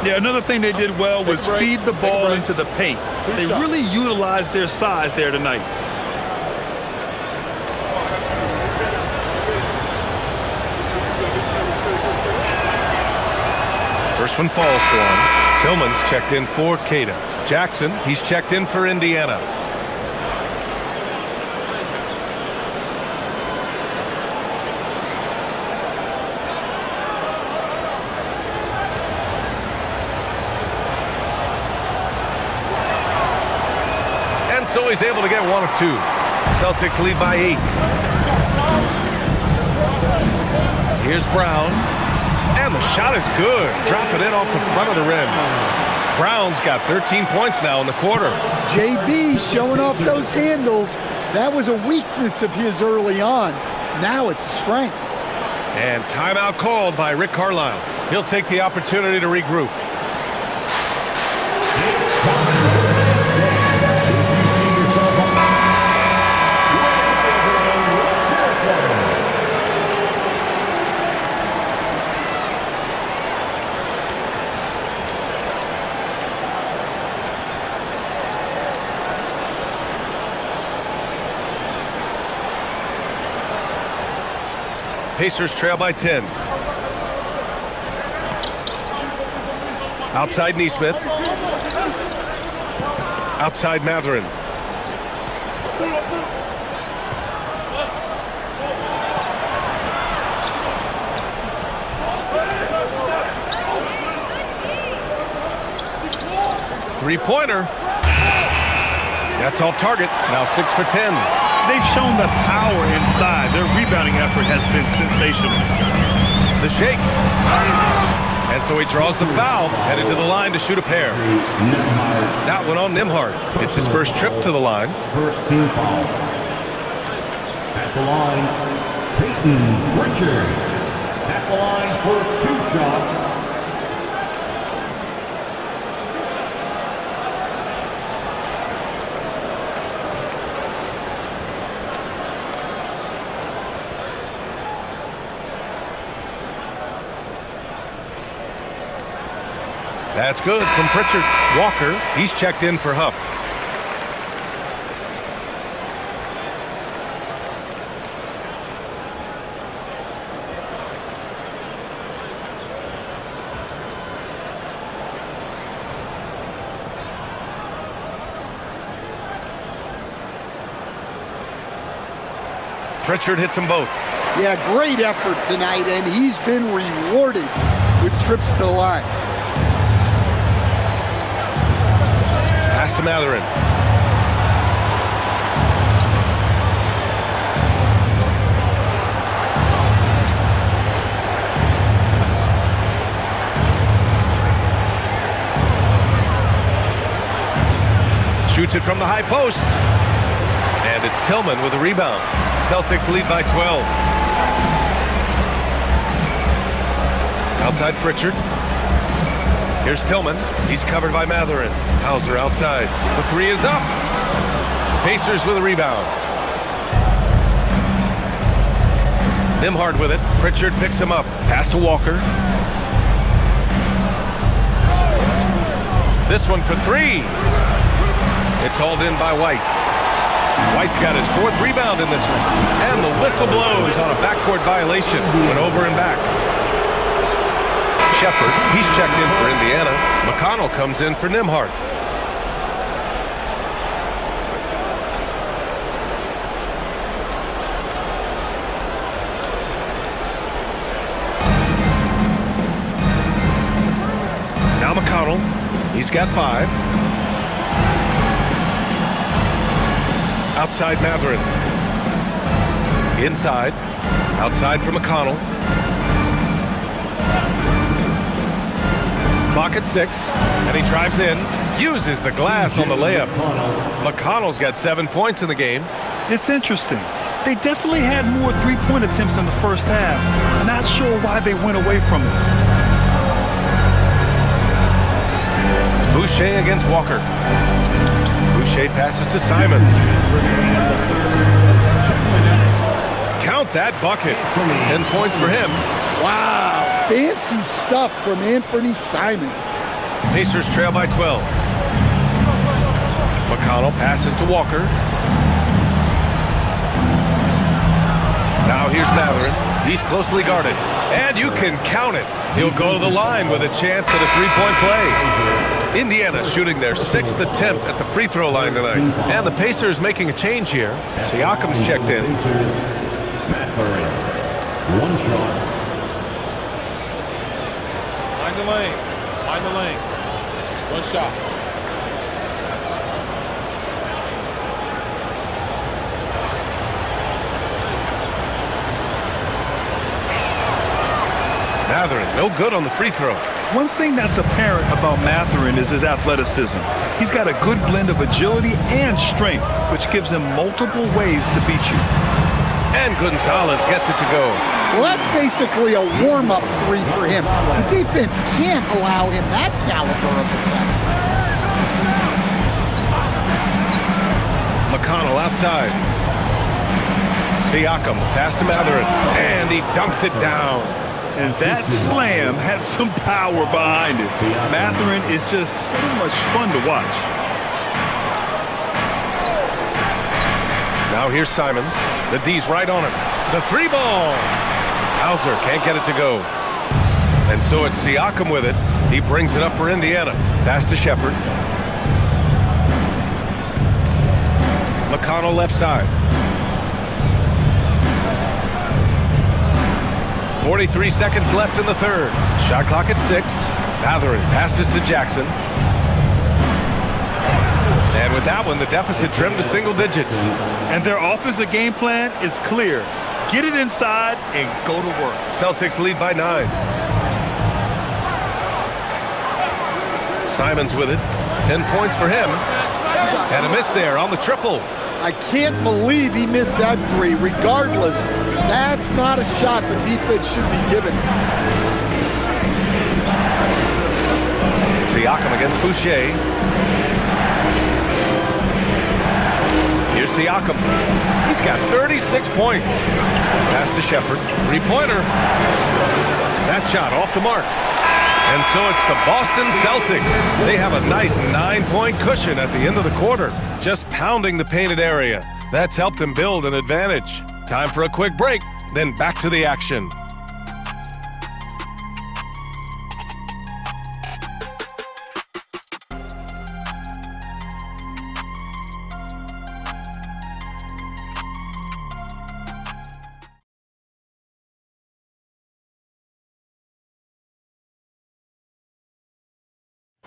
Yeah, another thing they did well was feed the ball into the paint. They really utilized their size there tonight. First one falls for him. Tillman's checked in for Cada. Jackson, he's checked in for Indiana. And so he's able to get one of two. Celtics lead by 8. Here's Brown. And the shot is good. Drop it in off the front of the rim. Brown's got 13 points now in the quarter. JB showing off those handles. That was a weakness of his early on. Now it's a strength. And timeout called by Rick Carlisle. He'll take the opportunity to regroup. Pacers trail by 10. Outside Neesmith. Outside Matherin. Three-pointer. That's off target. Now 6 for 10. They've shown the power inside. Their rebounding effort has been sensational. The shake. And so he draws the foul, headed to the line to shoot a pair. That one on Nembhard. It's his first trip to the line. First team foul. At the line, Peyton Pritchard. At the line for 2 shots. That's good from Pritchard. Walker, he's checked in for Huff. Pritchard hits them both. Yeah, great effort tonight, and he's been rewarded with trips to the line. Pass to Matherin. Shoots it from the high post. And it's Tillman with a rebound. Celtics lead by 12. Outside Pritchard. Here's Tillman. He's covered by Matherin. Hauser outside. The three is up. Pacers with a rebound. Nembhard with it. Pritchard picks him up. Pass to Walker. This one for 3. It's hauled in by White. White's got his 4th rebound in this one. And the whistle blows on a backcourt violation. Went over and back. Shepard, he's checked in for Indiana. McConnell comes in for Nembhard. Now McConnell, he's got 5. Outside Matherin. Inside. Outside for McConnell. Clock at 6, and he drives in, uses the glass on the layup. McConnell's got 7 points in the game. It's interesting. They definitely had more three-point attempts in the first half. Not sure why they went away from it. Boucher against Walker. Boucher passes to Simons. Count that bucket. 10 points for him. Wow, fancy stuff from Anthony Simons. Pacers trail by 12. McConnell passes to Walker. Now here's Matherin. He's closely guarded. And you can count it. He'll go to the line with a chance at a three-point play. Indiana shooting their 6th attempt at the free throw line tonight. And the Pacers making a change here. Siakam's checked in. Mercury, 1 shot. Mind the lanes. Mind the lanes. 1 shot. Matherin, no good on the free throw. One thing that's apparent about Matherin is his athleticism. He's got a good blend of agility and strength, which gives him multiple ways to beat you. And Gonzalez gets it to go. Well, that's basically a warm-up 3 for him. The defense can't allow him that caliber of attempt. McConnell outside. Siakam, pass to Matherin, and he dunks it down. And that slam had some power behind it. Matherin is just so much fun to watch. Now here's Simons. The D's right on him. The 3-ball. Hauser can't get it to go. And so it's Siakam with it. He brings it up for Indiana. Pass to Shepherd. McConnell left side. 43 seconds left in the third. Shot clock at 6. Matherin passes to Jackson. And with that one, the deficit trimmed to single digits. And their offensive game plan is clear. Get it inside and go to work. Celtics lead by 9. Simons with it. 10 points for him. And a miss there on the triple. I can't believe he missed that 3. Regardless, that's not a shot the defense should be given. Siakam against Boucher. Here's Siakam. He's got 36 points. Pass to Shepherd. 3-pointer. That shot off the mark. And so it's the Boston Celtics. They have a nice 9-point cushion at the end of the quarter, just pounding the painted area. That's helped them build an advantage. Time for a quick break, then back to the action.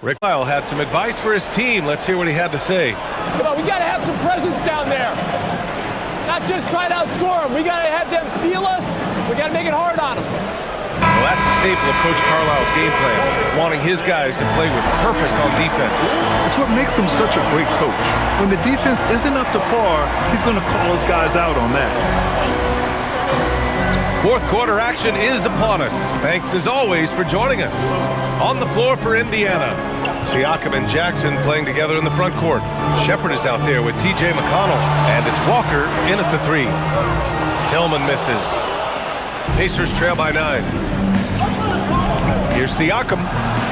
Rick Lyle had some advice for his team. Let's hear what he had to say. Come on, we got to have some presence down there. Not just try to outscore them. We got to have them feel us. We got to make it hard on them. Well, that's a staple of Coach Carlisle's game plan, wanting his guys to play with purpose on defense. That's what makes him such a great coach. When the defense isn't up to par, he's going to call his guys out on that. Fourth quarter action is upon us. Thanks as always for joining us. On the floor for Indiana, Siakam and Jackson playing together in the front court. Shepherd is out there with TJ McConnell, and it's Walker in at the 3. Tillman misses. Pacers trail by 9. Here's Siakam.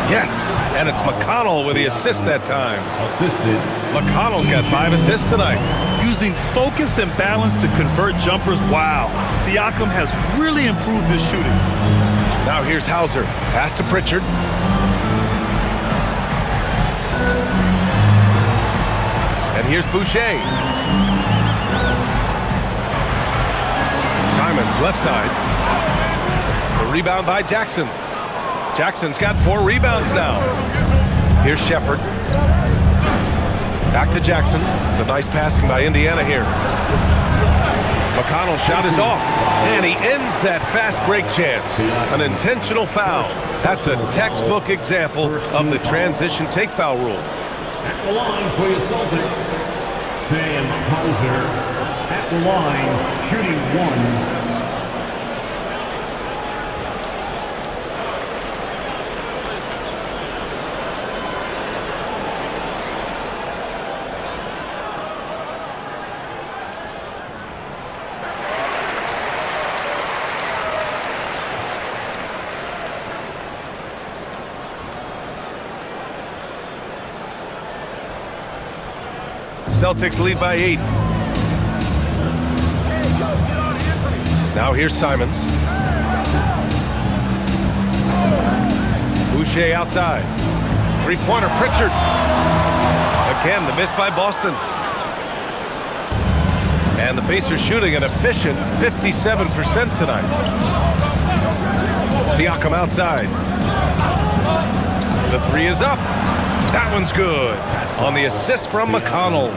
Yes, and it's McConnell with the assist that time. Assisted. McConnell's got 5 assists tonight. Using focus and balance to convert jumpers, wow. Siakam has really improved his shooting. Now here's Hauser. Pass to Pritchard. And here's Boucher. Simons left side. The rebound by Jackson. Jackson's got 4 rebounds now. Here's Shepherd. Back to Jackson. It's a nice passing by Indiana here. McConnell's shot is off. And he ends that fast break chance. An intentional foul. That's a textbook example of the transition take foul rule. At the line for your Celtics, Sam Hauser. At the line, shooting 1. Celtics lead by 8. Now here's Simons. Boucher outside. Three-pointer, Pritchard. Again, the miss by Boston. And the Pacers shooting an efficient 57% tonight. Siakam outside. The three is up. That one's good. On the assist from McConnell.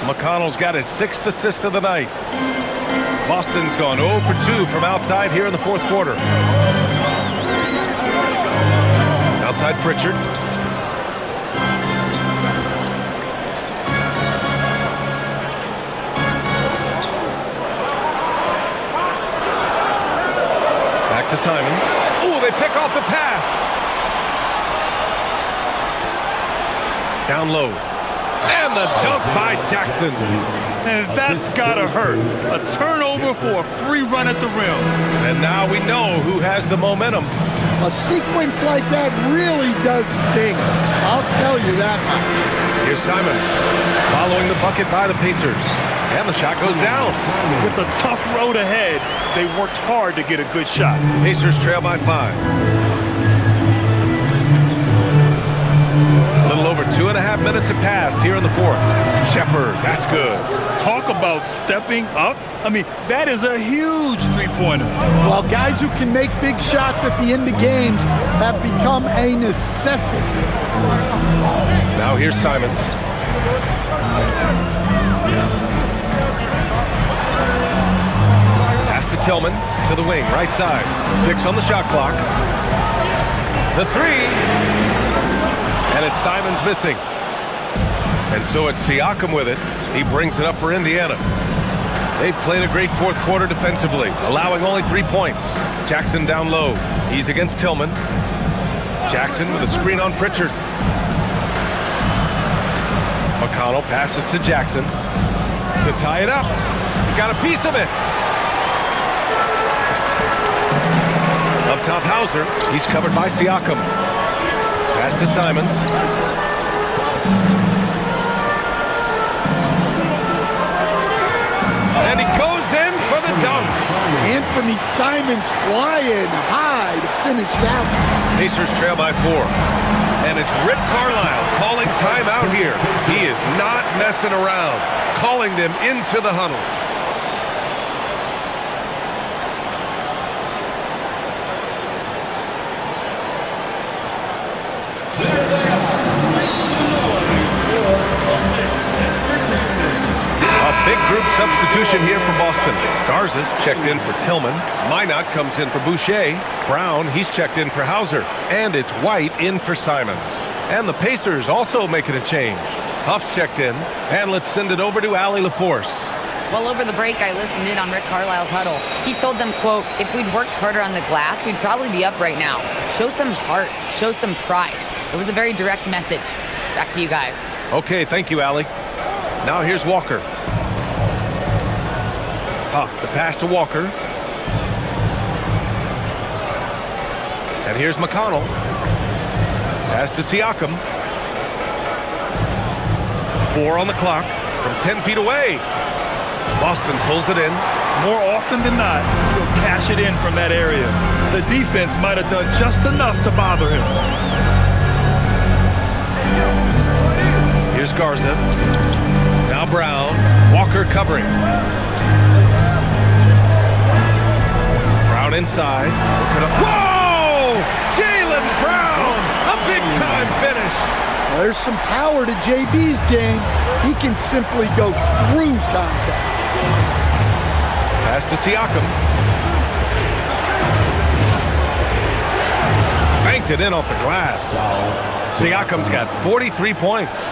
McConnell's got his 6th assist of the night. Boston's gone 0 for 2 from outside here in the 4th quarter. Outside Pritchard. Back to Simons. Oh, they pick off the pass. Down low. And the dunk by Jackson. And that's gotta hurt. A turnover for a free run at the rim. And now we know who has the momentum. A sequence like that really does sting. I'll tell you that much. Here's Simons following the bucket by the Pacers. And the shot goes down. With a tough road ahead, they worked hard to get a good shot. Pacers trail by 5. A little over 2.5 minutes have passed here in the 4th. Shepherd, that's good. Talk about stepping up. I mean, that is a huge three-pointer. Well, guys who can make big shots at the end of games have become a necessity in this league. Now here's Simons. Pass to Tillman, to the wing, right side. 6 on the shot clock. The three. And it's Simons missing. And so it's Siakam with it. He brings it up for Indiana. They've played a great 4th quarter defensively, allowing only 3 points. Jackson down low. He's against Tillman. Jackson with a screen on Pritchard. McConnell passes to Jackson to tie it up. He got a piece of it. Up top, Hauser. He's covered by Siakam. Pass to Simons. And he goes in for the dunk. Anthony Simons flying high to finish that one. Pacers trail by 4. And it's Rick Carlisle calling timeout here. He is not messing around, calling them into the huddle. Big group substitution here for Boston. Garza's checked in for Tillman. Minot comes in for Boucher. Brown, he's checked in for Hauser. And it's White in for Simons. And the Pacers also making a change. Huff's checked in. And let's send it over to Allie LaForce. Well, over the break, I listened in on Rick Carlisle's huddle. He told them, quote, if we'd worked harder on the glass, we'd probably be up right now. Show some heart. Show some pride. It was a very direct message. Back to you guys. Okay, thank you, Allie. Now here's Walker. Huff, the pass to Walker. And here's McConnell. Pass to Siakam. 4 on the clock from 10 feet away. Boston pulls it in. More often than not, he'll cash it in from that area. The defense might have done just enough to bother him. Here's Garza. Now Brown. Walker covering. Brown inside. Whoa! Jaylen Brown! A big-time finish. Well, there's some power to JB's game. He can simply go through contact. Pass to Siakam. Banked it in off the glass. Siakam's got 43 points.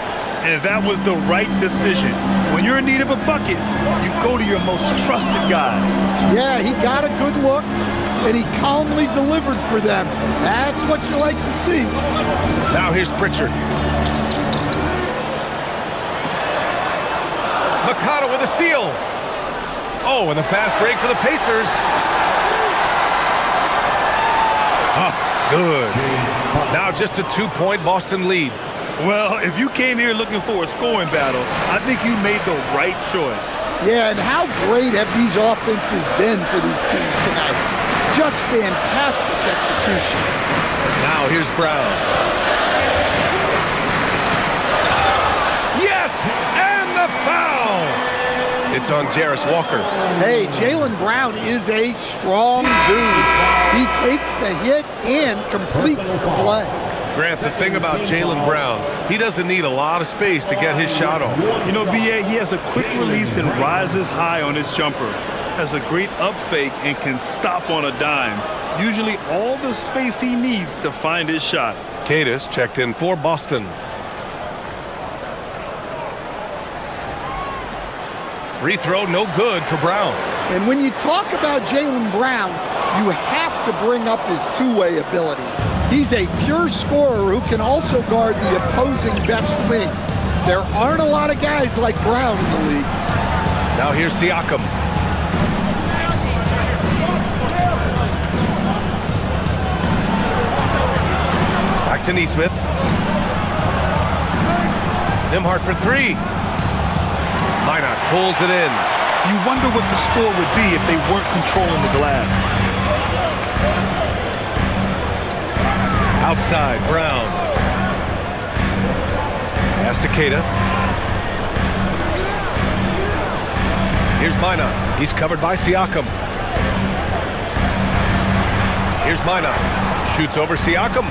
And that was the right decision. When you're in need of a bucket, you go to your most trusted guys. Yeah, he got a good look, and he calmly delivered for them. That's what you like to see. Now here's Pritchard. McConnell with a steal. Oh, and the fast break for the Pacers. Huff, good. Now just a 2-point Boston lead. Well, if you came here looking for a scoring battle, I think you made the right choice. Yeah, and how great have these offenses been for these teams tonight? Just fantastic execution. Now here's Brown. Yes! And the foul! It's on Jarris Walker. Hey, Jaylen Brown is a strong dude. He takes the hit and completes the play. Grant, the thing about Jaylen Brown, he doesn't need a lot of space to get his shot off. You know, B.A., he has a quick release and rises high on his jumper. Has a great up fake and can stop on a dime. Usually all the space he needs to find his shot. Cadis checked in for Boston. Free throw, no good for Brown. And when you talk about Jaylen Brown, you have to bring up his two-way ability. He's a pure scorer who can also guard the opposing best wing. There aren't a lot of guys like Brown in the league. Now here's Siakam. Back to Nesmith. Nembhard for three. Minot pulls it in. You wonder what the score would be if they weren't controlling the glass. Outside, Brown. Pass to Queta. Here's Minot. He's covered by Siakam. Here's Minot. Shoots over Siakam.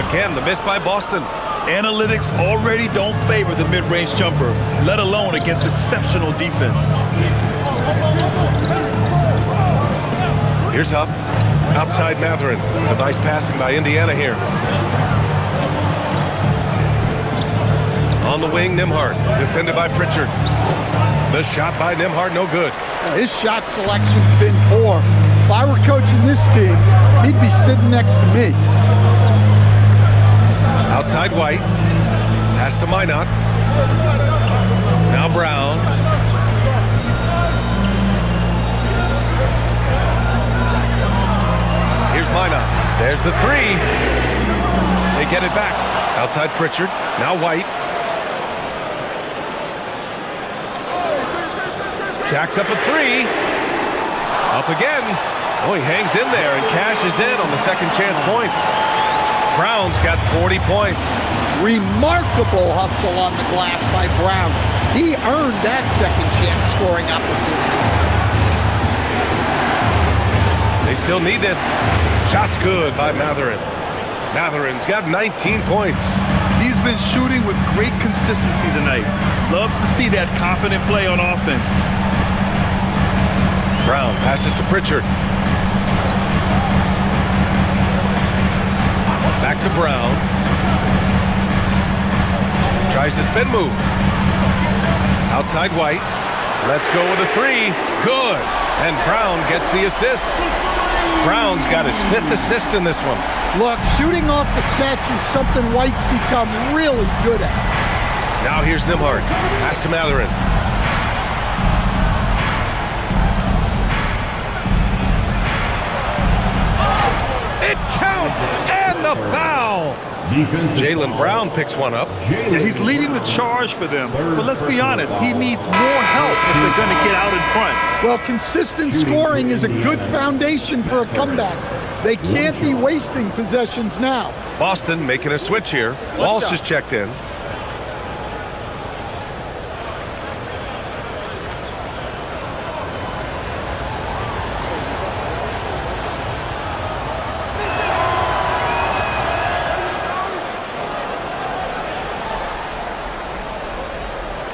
Again, the miss by Boston. Analytics already don't favor the mid-range jumper, let alone against exceptional defense. Here's Huff. Outside Matherin. Some nice passing by Indiana here. On the wing, Nembhard. Defended by Pritchard. The shot by Nembhard, no good. His shot selection's been poor. If I were coaching this team, he'd be sitting next to me. Outside White. Pass to Minot. Now Brown. Here's Minot. There's the three. They get it back. Outside Pritchard. Now White. Jacks up a three. Up again. Oh, he hangs in there and cashes in on the second chance points. Brown's got 40 points. Remarkable hustle on the glass by Brown. He earned that second chance scoring opportunity. They still need this. Shot's good by Matherin. Matherin's got 19 points. He's been shooting with great consistency tonight. Love to see that confident play on offense. Brown passes to Pritchard. Back to Brown. Tries the spin move. Outside White. Let's go with a three. Good. And Brown gets the assist. Brown's got his 5th assist in this one. Look, shooting off the catch is something White's become really good at. Now here's Nembhard. Pass to Matherin. It counts! And the foul! Jaylen Brown picks one up. Yeah, he's leading the charge for them. But let's be honest, he needs more help if they're going to get out in front. Well, consistent scoring is a good foundation for a comeback. They can't be wasting possessions now. Boston making a switch here. Walsh is checked in.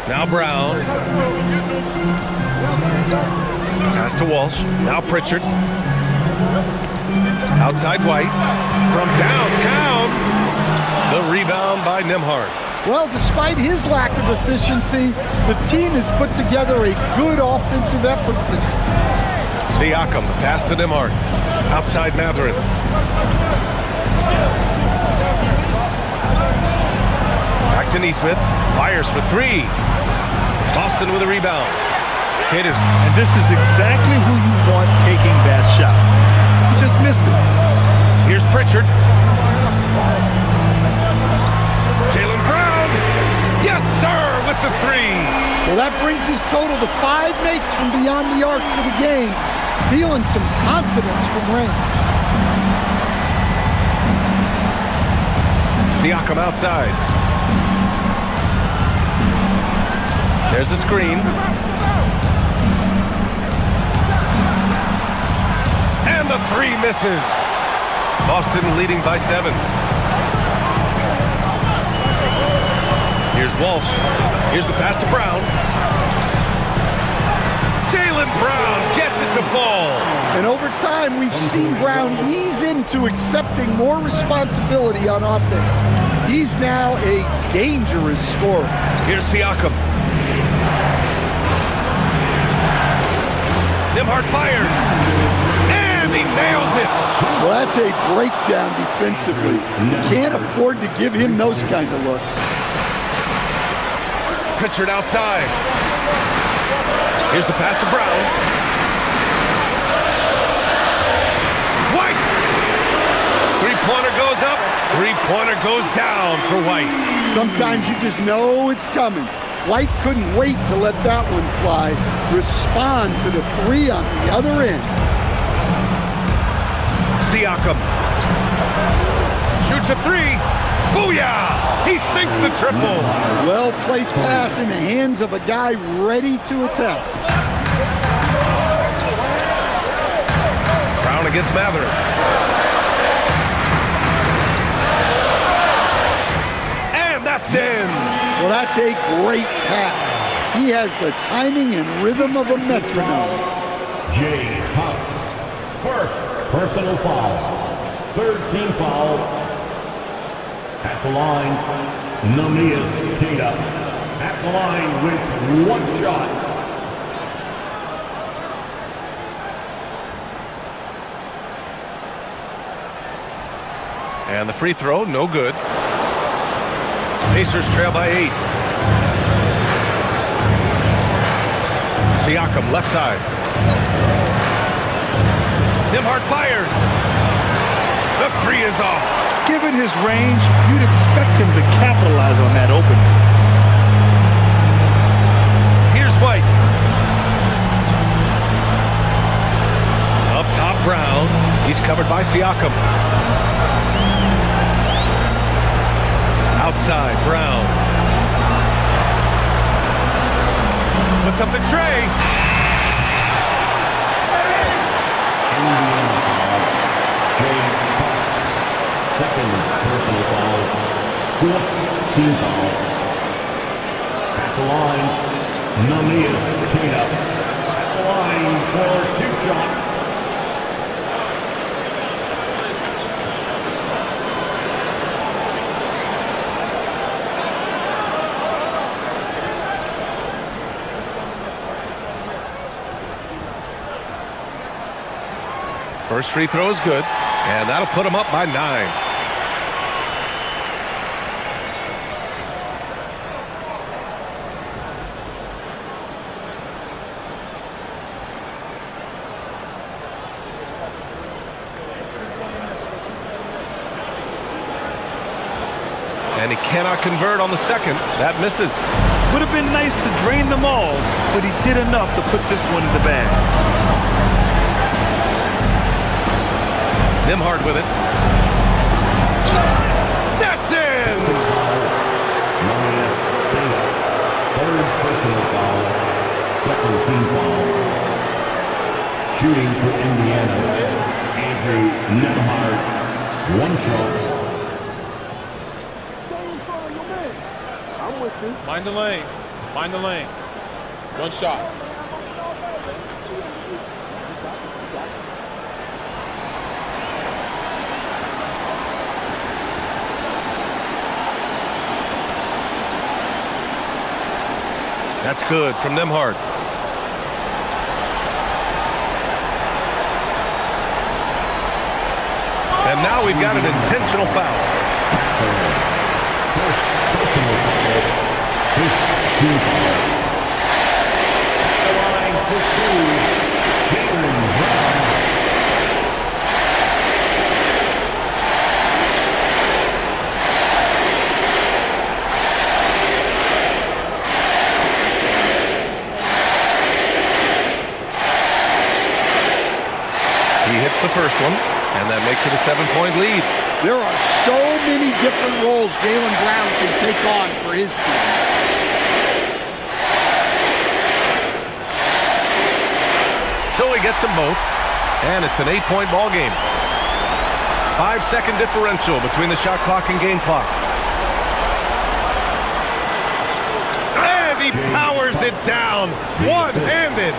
Now Brown. Pass to Walsh. Now Pritchard. Outside White. From downtown. The rebound by Nembhard. Well, despite his lack of efficiency, the team has put together a good offensive effort tonight. Siakam. Pass to Nembhard. Outside Matherin. Back to Nesmith. Fires for three. Boston with a rebound. And this is exactly who you want taking that shot. He just missed it. Here's Pritchard. Well, that brings his total to 5 makes from beyond the arc for the game. Feeling some confidence from range. Siakam outside. There's a screen. And the 3 misses. Boston leading by 7. Here's Walsh. Here's the pass to Brown. Jaylen Brown gets it to fall. And over time, we've seen Brown ease into accepting more responsibility on offense. He's now a dangerous scorer. Here's Siakam. Nembhard fires. And he nails it. Well, that's a breakdown defensively. Can't afford to give him those kind of looks. Pritchard outside. Here's the pass to Brown. White! 3-pointer goes up. 3-pointer goes down for White. Sometimes you just know it's coming. White couldn't wait to let that one fly. Respond to the 3 on the other end. Siakam shoots a 3. Booyah! He sinks the triple. Well-placed pass in the hands of a guy ready to attack. Brown against Mather. And that's in. Well, that's a great pass. He has the timing and rhythm of a metronome. Jay Huff. First personal foul. Third team foul. At the line, Namias Kata. At the line with 1 shot. And the free throw, no good. Pacers trail by 8. Siakam left side. Nembhard fires. The 3 is off. Given his range, you'd expect him to capitalize on that opening. Here's White. Up top, Brown. He's covered by Siakam. Outside, Brown. Puts up the tray. Second personal foul. 4th team foul. At the line, Namias Kata. At the line for 2 shots. First free throw is good, and that'll put him up by 9. And he cannot convert on the second. That misses. Would have been nice to drain them all, but he did enough to put this one in the bag. Nembhard with it. That's in! Third personal foul. Second team foul. Shooting for Indiana. Andrew Nembhard. 1 shot. Mind the lanes. Mind the lanes. 1 shot. That's good from Nembhard. And now we've got an intentional foul. The line for 2. Jaylen Brown. first one, and that makes it a 7-point lead. There are so many different roles Jaylen Brown can take on for his team. So he gets them both, and it's an 8-point ball game. 5-second differential between the shot clock and game clock. And he powers it down, one-handed.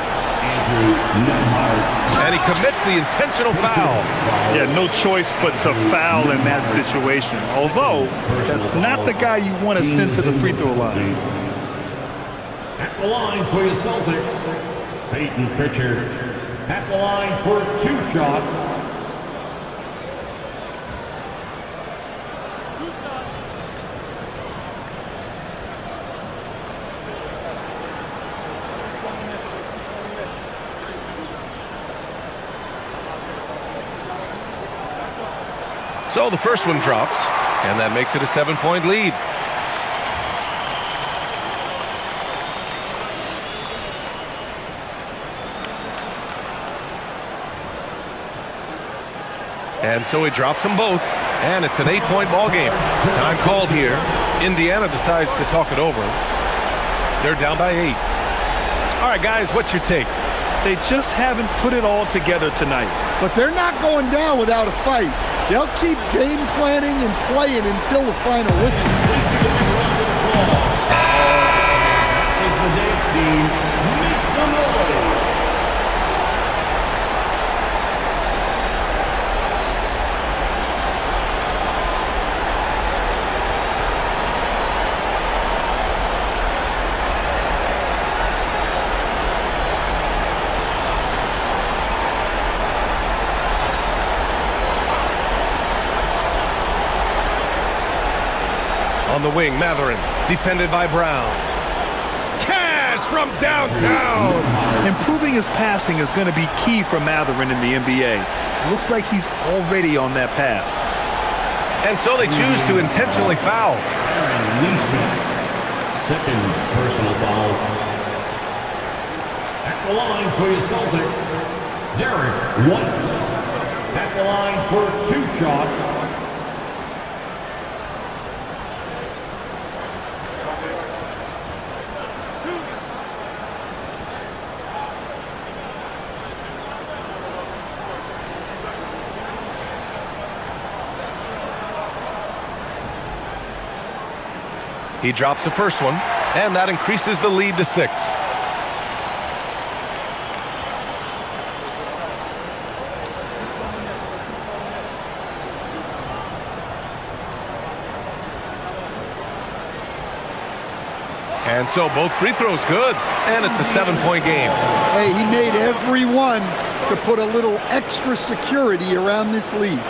And he commits the intentional foul. Yeah, no choice but to foul in that situation. Although, that's not the guy you want to send to the free throw line. At the line for your Celtics, Peyton Pritchard. At the line for 2 shots. So the first one drops, and that makes it a 7-point lead. And so he drops them both, and it's an 8-point ball game. Time called here. Indiana decides to talk it over. They're down by 8. All right, guys, what's your take? They just haven't put it all together tonight. But they're not going down without a fight. They'll keep game planning and playing until the final whistle. On the wing, Matherin, defended by Brown. Cash from downtown! Improving his passing is going to be key for Matherin in the NBA. Looks like he's already on that path. And so they choose to intentionally foul. Second personal foul. At the line for your Celtics, Derek White. At the line for 2 shots. He drops the first one, and that increases the lead to 6. And so both free throws good, and it's a 7-point game. Hey, he made every one to put a little extra security around this lead.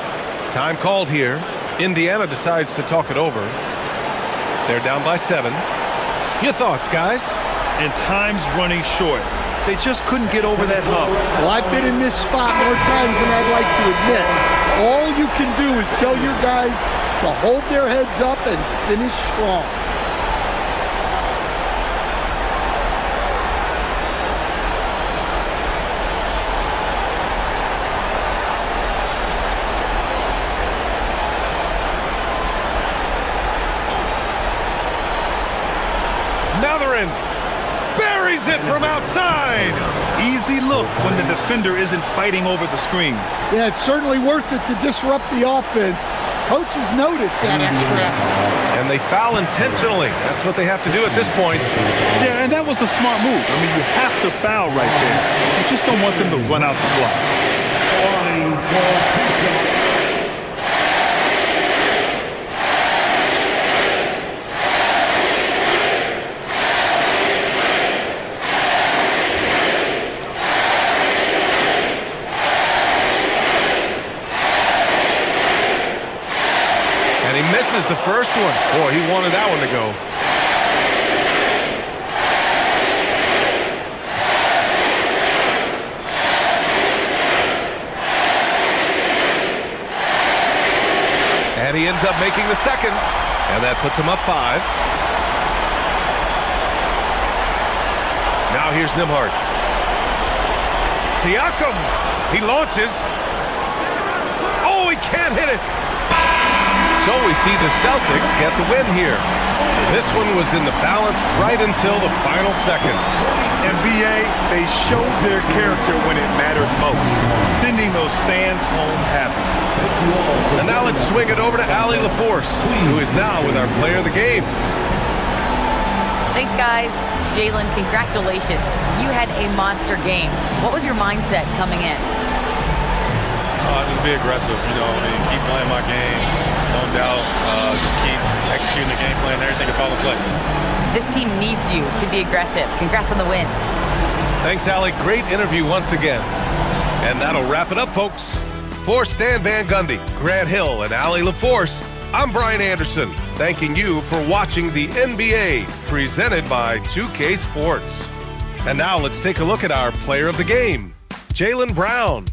Time called here. Indiana decides to talk it over. They're down by 7. Your thoughts, guys? And time's running short. They just couldn't get over that hump. Well, I've been in this spot more times than I'd like to admit. All you can do is tell your guys to hold their heads up and finish strong. Matherin buries it from outside. Easy look when the defender isn't fighting over the screen. Yeah, it's certainly worth it to disrupt the offense. Coaches notice that extra effort. And they foul intentionally. That's what they have to do at this point. Yeah, and that was a smart move. I mean, you have to foul right there. You just don't want them to run out the clock. Misses the first one. Boy, he wanted that one to go. And he ends up making the second. And that puts him up 5. Now here's Nembhard. Siakam. He launches. he can't hit it. So we see the Celtics get the win here. This one was in the balance right until the final seconds. NBA, they showed their character when it mattered most, sending those fans home happy. And now let's swing it over to Allie LaForce, who is now with our player of the game. Thanks, guys. Jalen, congratulations. You had a monster game. What was your mindset coming in? Just be aggressive, keep playing my game. No doubt, just keep executing the game plan and everything will fall in place. This team needs you to be aggressive. Congrats on the win. Thanks, Allie. Great interview once again. And that'll wrap it up, folks. For Stan Van Gundy, Grant Hill, and Allie LaForce, I'm Brian Anderson, thanking you for watching the NBA, presented by 2K Sports. And now let's take a look at our player of the game, Jaylen Brown.